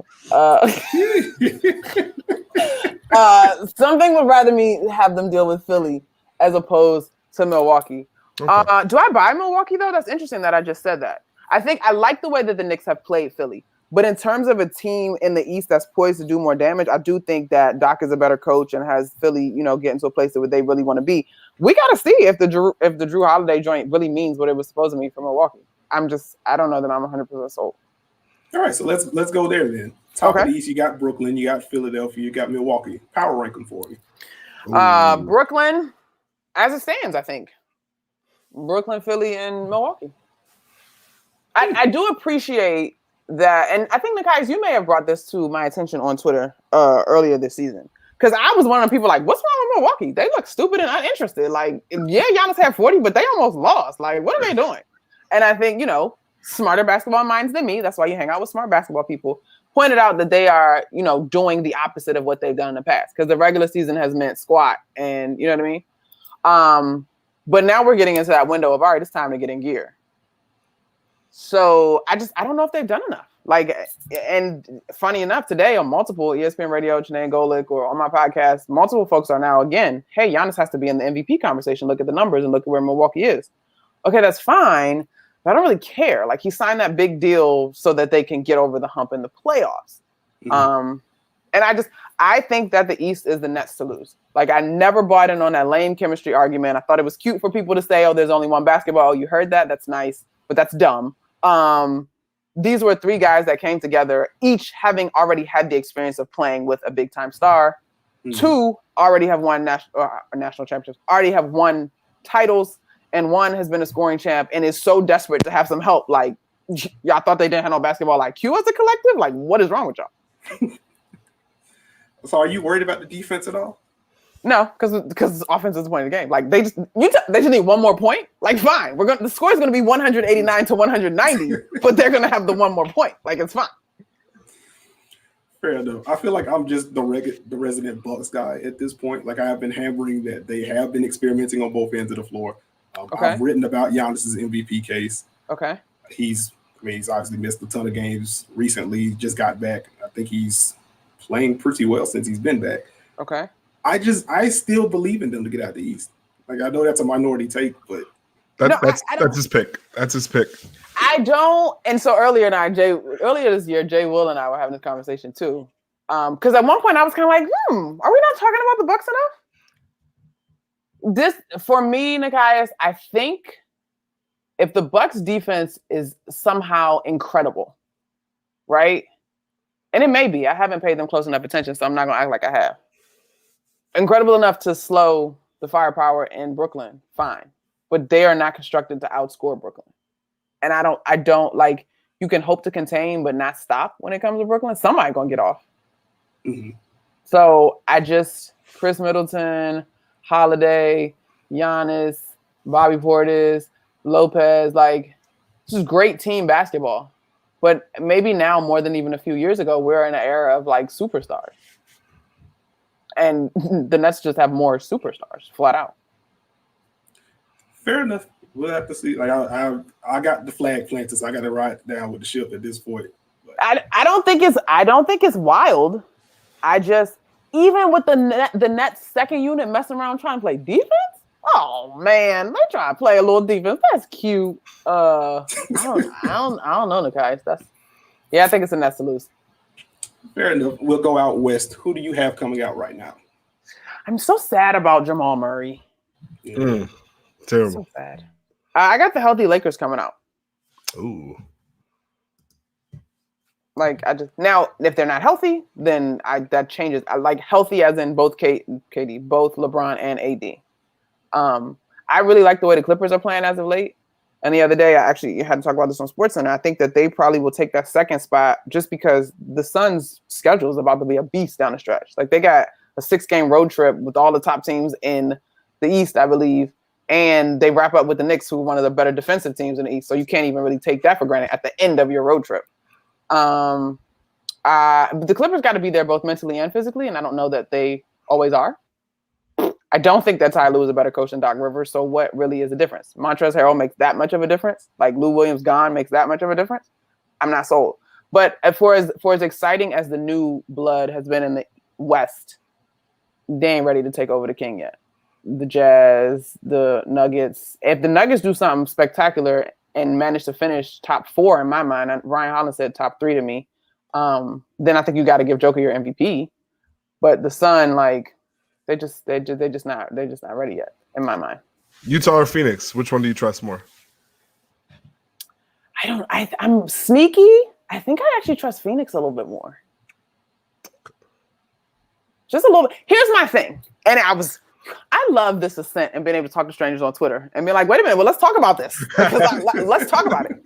Something would rather me have them deal with Philly as opposed to Milwaukee. Okay. Do I buy Milwaukee though? That's interesting that I just said that. I think I like the way that the Knicks have played Philly. But in terms of a team in the East that's poised to do more damage, I do think that Doc is a better coach and has Philly, getting to a place where they really want to be. We got to see if the Drew Holiday joint really means what it was supposed to mean for Milwaukee. I don't know that I'm 100% sold. All right, so let's go there then. Top of the East, you got Brooklyn, you got Philadelphia, you got Milwaukee. Power rank them for me. Brooklyn, as it stands, I think. Brooklyn, Philly, and Milwaukee. I do appreciate that, and I think Nikai, you may have brought this to my attention on Twitter earlier this season. Because I was one of the people like, what's wrong with Milwaukee? They look stupid and uninterested. Like, yeah, Giannis had 40, but they almost lost. Like, what are they doing? And I think, smarter basketball minds than me, that's why you hang out with smart basketball people, pointed out that they are, doing the opposite of what they've done in the past. Because the regular season has meant squat and, you know what I mean? But now we're getting into that window of, all right, it's time to get in gear. So I don't know if they've done enough. Like, and funny enough, today on multiple ESPN Radio, Janae Golick, or on my podcast, multiple folks are now again, hey, Giannis has to be in the MVP conversation. Look at the numbers and look at where Milwaukee is. Okay, that's fine, but I don't really care. Like, he signed that big deal so that they can get over the hump in the playoffs. Mm-hmm. And I think that the East is the Nets to lose. Like, I never bought in on that lame chemistry argument. I thought it was cute for people to say, oh, there's only one basketball. Oh, you heard that? That's nice, but that's dumb. These were 3 guys that came together, each having already had the experience of playing with a big time star. Mm-hmm. 2 already have won national championships, already have won titles, and 1 has been a scoring champ and is so desperate to have some help. Like, y'all thought they didn't have no basketball IQ as a collective? Like, what is wrong with y'all? So are you worried about the defense at all? No, because offense is the point of the game. Like they just need one more point. Like fine, the score is going to be 189 to 190, but they're going to have the one more point. Like it's fine. Fair enough. I feel like I'm just the resident Bucks guy at this point. Like I have been hammering that they have been experimenting on both ends of the floor. I've written about Giannis's MVP case. Okay. He's I mean, he's obviously missed a ton of games recently. Just got back. I think he's playing pretty well since he's been back. Okay. I still believe in them to get out the East. Like, I know that's a minority take, but that's his pick. That's his pick. I don't. And so earlier this year, Jay Will and I were having this conversation too. Because at one point I was kind of like, are we not talking about the Bucks enough? This, for me, Nikias, I think if the Bucks defense is somehow incredible, right? And it may be. I haven't paid them close enough attention, so I'm not going to act like I have. Incredible enough to slow the firepower in Brooklyn, fine. But they are not constructed to outscore Brooklyn. And I don't like, you can hope to contain but not stop when it comes to Brooklyn. Somebody's going to get off. Mm-hmm. So Chris Middleton, Holiday, Giannis, Bobby Portis, Lopez, like, this is great team basketball. But maybe now more than even a few years ago, we're in an era of like superstars. And the Nets just have more superstars, flat out. Fair enough. We'll have to see. Like, I got the flag planted, so I got to ride down with the ship at this point. But I don't think it's wild. I just, even with the Nets second unit messing around trying to play defense. Oh man, they try to play a little defense. That's cute. I don't know, Nikias. I think it's a Nets to lose. Fair enough. We'll go out west. Who do you have coming out right now? I'm so sad about Jamal Murray. Terrible. So sad. I got the healthy Lakers coming out. Ooh. Like, now if they're not healthy, then that changes. I like healthy as in both KD, both LeBron and AD. I really like the way the Clippers are playing as of late. And the other day, I actually had to talk about this on SportsCenter. I think that they probably will take that second spot just because the Suns' schedule is about to be a beast down the stretch. Like, they got a 6-game road trip with all the top teams in the East, I believe. And they wrap up with the Knicks, who are one of the better defensive teams in the East. So you can't even really take that for granted at the end of your road trip. The Clippers got to be there both mentally and physically. And I don't know that they always are. I don't think that Ty Lue is a better coach than Doc Rivers. So what really is the difference? Montrezl Harrell makes that much of a difference. Like, Lou Williams gone makes that much of a difference. I'm not sold. But for as exciting as the new blood has been in the West, they ain't ready to take over the King yet. The Jazz, the Nuggets. If the Nuggets do something spectacular and manage to finish top 4 in my mind, and Ryan Holland said top 3 to me, then I think you got to give Joker your MVP. But the Sun, like, they're just not ready yet in my mind. Utah or Phoenix? Which one do you trust more? I'm sneaky. I think I actually trust Phoenix a little bit more. Just a little bit. Here's my thing. And I love this ascent and being able to talk to strangers on Twitter and be like, wait a minute, well, let's talk about this. Let's talk about it.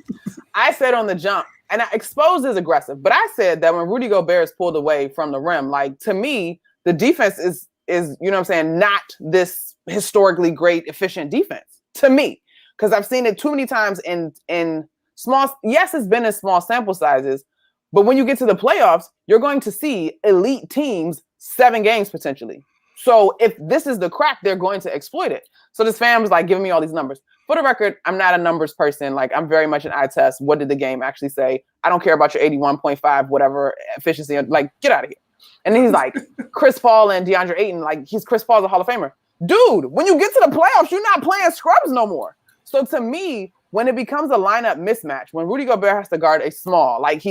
I said on the jump, and I exposed as aggressive, but I said that when Rudy Gobert is pulled away from the rim, like, to me, the defense is, you know what I'm saying, not this historically great, efficient defense to me. Because I've seen it too many times in small, yes, it's been in small sample sizes, but when you get to the playoffs, you're going to see elite teams 7 games potentially. So if this is the crack, they're going to exploit it. So this fan was like giving me all these numbers. For the record, I'm not a numbers person. Like, I'm very much an eye test. What did the game actually say? I don't care about your 81.5, whatever efficiency. Like, get out of here. And then he's like, Chris Paul and DeAndre Ayton, like, Chris Paul's a Hall of Famer. Dude, when you get to the playoffs, you're not playing scrubs no more. So to me, when it becomes a lineup mismatch, when Rudy Gobert has to guard a small, like,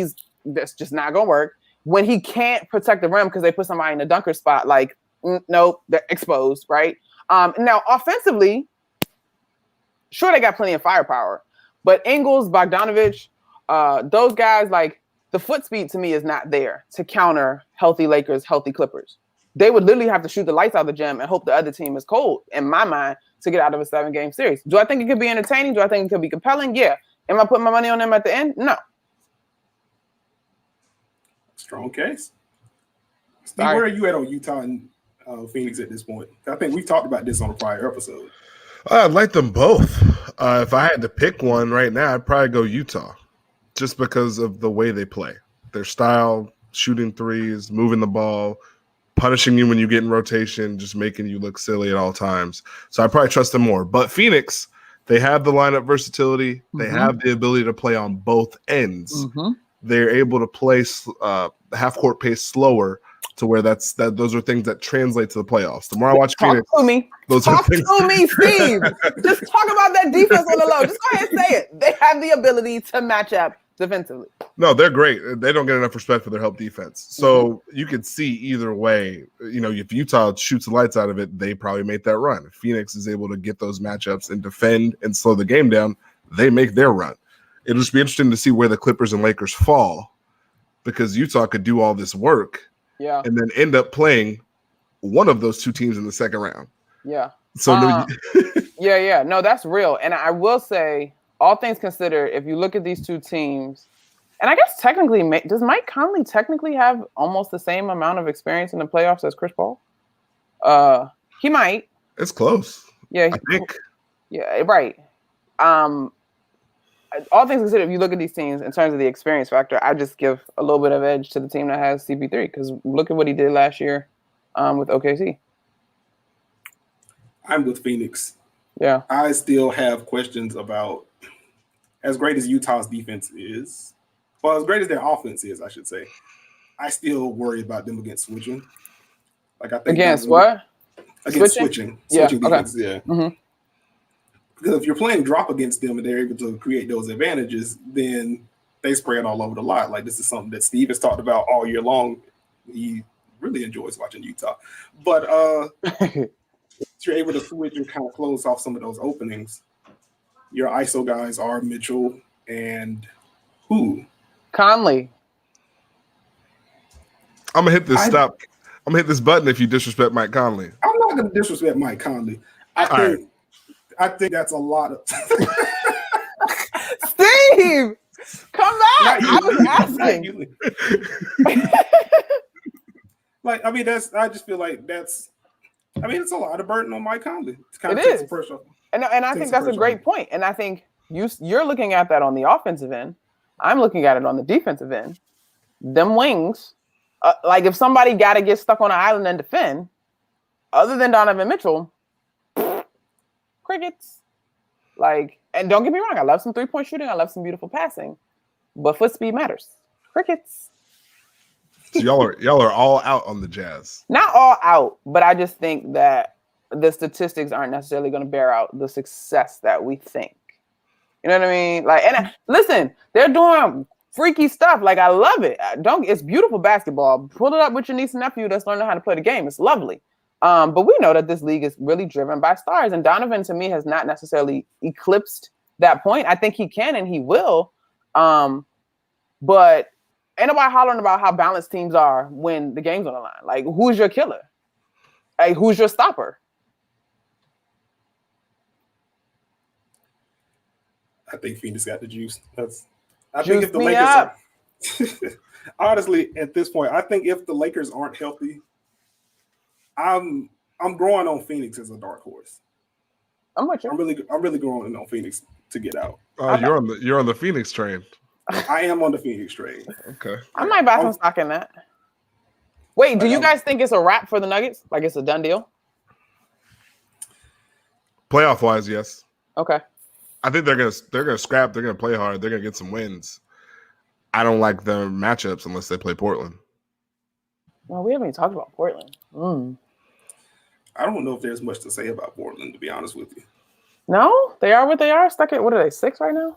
that's just not going to work. When he can't protect the rim because they put somebody in the dunker spot, like, nope, they're exposed, right? Now, offensively, sure, they got plenty of firepower. But Ingles, Bogdanovich, those guys, like, the foot speed to me is not there to counter healthy Lakers, healthy Clippers. They would literally have to shoot the lights out of the gym and hope the other team is cold, in my mind, to get out of a 7-game series. Do I think it could be entertaining? Do I think it could be compelling? Yeah. Am I putting my money on them at the end? No. Strong case. Steve, where are you at on Utah and Phoenix at this point? I think we talked about this on a prior episode. I'd like them both. If I had to pick one right now, I'd probably go Utah, just because of the way they play. Their style, shooting threes, moving the ball, punishing you when you get in rotation, just making you look silly at all times. So I probably trust them more. But Phoenix, They have the lineup versatility. They have the ability to play on both ends. They're able to play half court pace slower to where those are things that translate to the playoffs. The more I watch Phoenix, Talk to me, Steve. Just talk about that defense on the low. Just go ahead and say it. They have the ability to match up defensively. No, they're great. They don't get enough respect for their help defense. So you could see either way. If Utah shoots the lights out of it, they probably make that run. If Phoenix is able to get those matchups and defend and slow the game down, they make their run. It'll just be interesting to see where the Clippers and Lakers fall, because Utah could do all this work and then end up playing one of those two teams in the second round. Yeah. So no, that's real. And I will say, all things considered, if you look at these two teams, and I guess technically, does Mike Conley technically have almost the same amount of experience in the playoffs as Chris Paul? He might. It's close. Yeah, I think. Yeah, right. All things considered, if you look at these teams in terms of the experience factor, I just give a little bit of edge to the team that has CP3, because look at what he did last year with OKC. I'm with Phoenix. Yeah. I still have questions about, as great as Utah's defense is, well, as great as their offense is, I should say, I still worry about them against switching. Like, I think against what? Against switching defense, yeah. Mm-hmm. Because if you're playing drop against them and they're able to create those advantages, then they spread all over the lot. Like, this is something that Steve has talked about all year long. He really enjoys watching Utah. But if you're able to switch and kind of close off some of those openings, your ISO guys are Mitchell and who? Conley. I'm gonna hit this stop. I'm gonna hit this button if you disrespect Mike Conley. I'm not gonna disrespect Mike Conley. I think that's a lot of Steve, come back. I was asking. I just feel like it's a lot of burden on Mike Conley. It is. And I think that's a great point. And I think you're looking at that on the offensive end. I'm looking at it on the defensive end. Them wings, like if somebody got to get stuck on an island and defend, other than Donovan Mitchell, crickets. Like, and don't get me wrong, I love some 3-point shooting. I love some beautiful passing, but foot speed matters. Crickets. So y'all are all out on the Jazz. Not all out, but I just think that the statistics aren't necessarily going to bear out the success that we think. You know what I mean? Like, and listen, they're doing freaky stuff. Like, I love it. It's beautiful basketball. Pull it up with your niece and nephew that's learning how to play the game. It's lovely. But we know that this league is really driven by stars, and Donovan to me has not necessarily eclipsed that point. I think he can and he will. But ain't nobody hollering about how balanced teams are when the game's on the line. Like, who's your killer? Like, who's your stopper? I think Phoenix got the juice. I think if the Lakers honestly, at this point, I think if the Lakers aren't healthy, I'm growing on Phoenix as a dark horse. I'm with you. I'm really growing on Phoenix to get out. You're on the Phoenix train. I am on the Phoenix train. Okay. I might buy some stock in that. Wait, do you guys think it's a wrap for the Nuggets? Like it's a done deal? Playoff wise, yes. Okay. I think they're gonna scrap. They're gonna play hard. They're gonna get some wins. I don't like the matchups unless they play Portland. Well, we haven't even talked about Portland. I don't know if there's much to say about Portland, to be honest with you. No, they are what they are. Stuck at, what are they, 6 right now?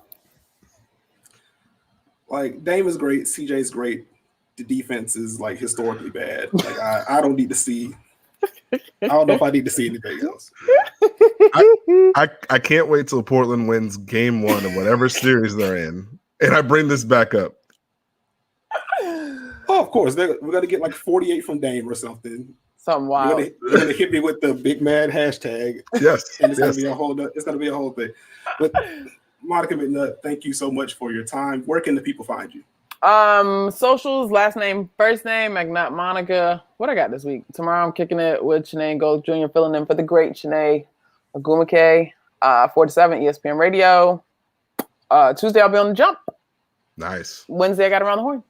Like, Dame is great. CJ's great. The defense is, like, historically bad. Like, I don't need to see. I don't know if I need to see anything else. I can't wait till Portland wins game 1 of whatever series they're in. And I bring this back up. Oh, of course. We're going to get like 48 from Dame or something. Something wild. You're going to hit me with the big mad hashtag. Yes. And it's going to be a whole thing. But Monica McNutt, thank you so much for your time. Where can the people find you? Socials, last name, first name, McNutt Monica. What I got this week? Tomorrow I'm kicking it with Shanae Gold Jr. filling in for the great Shanae Agumake, 4 to 7 ESPN Radio. Tuesday I'll be on the jump. Nice. Wednesday I got Around the Horn.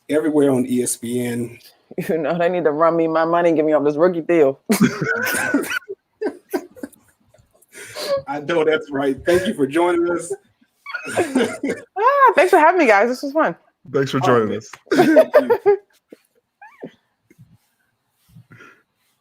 Everywhere on ESPN. You know, they need to run me my money and give me off this rookie deal. I know that's right. Thank you for joining us. Thanks for having me, guys. This was fun. Thanks for joining us. Thank you.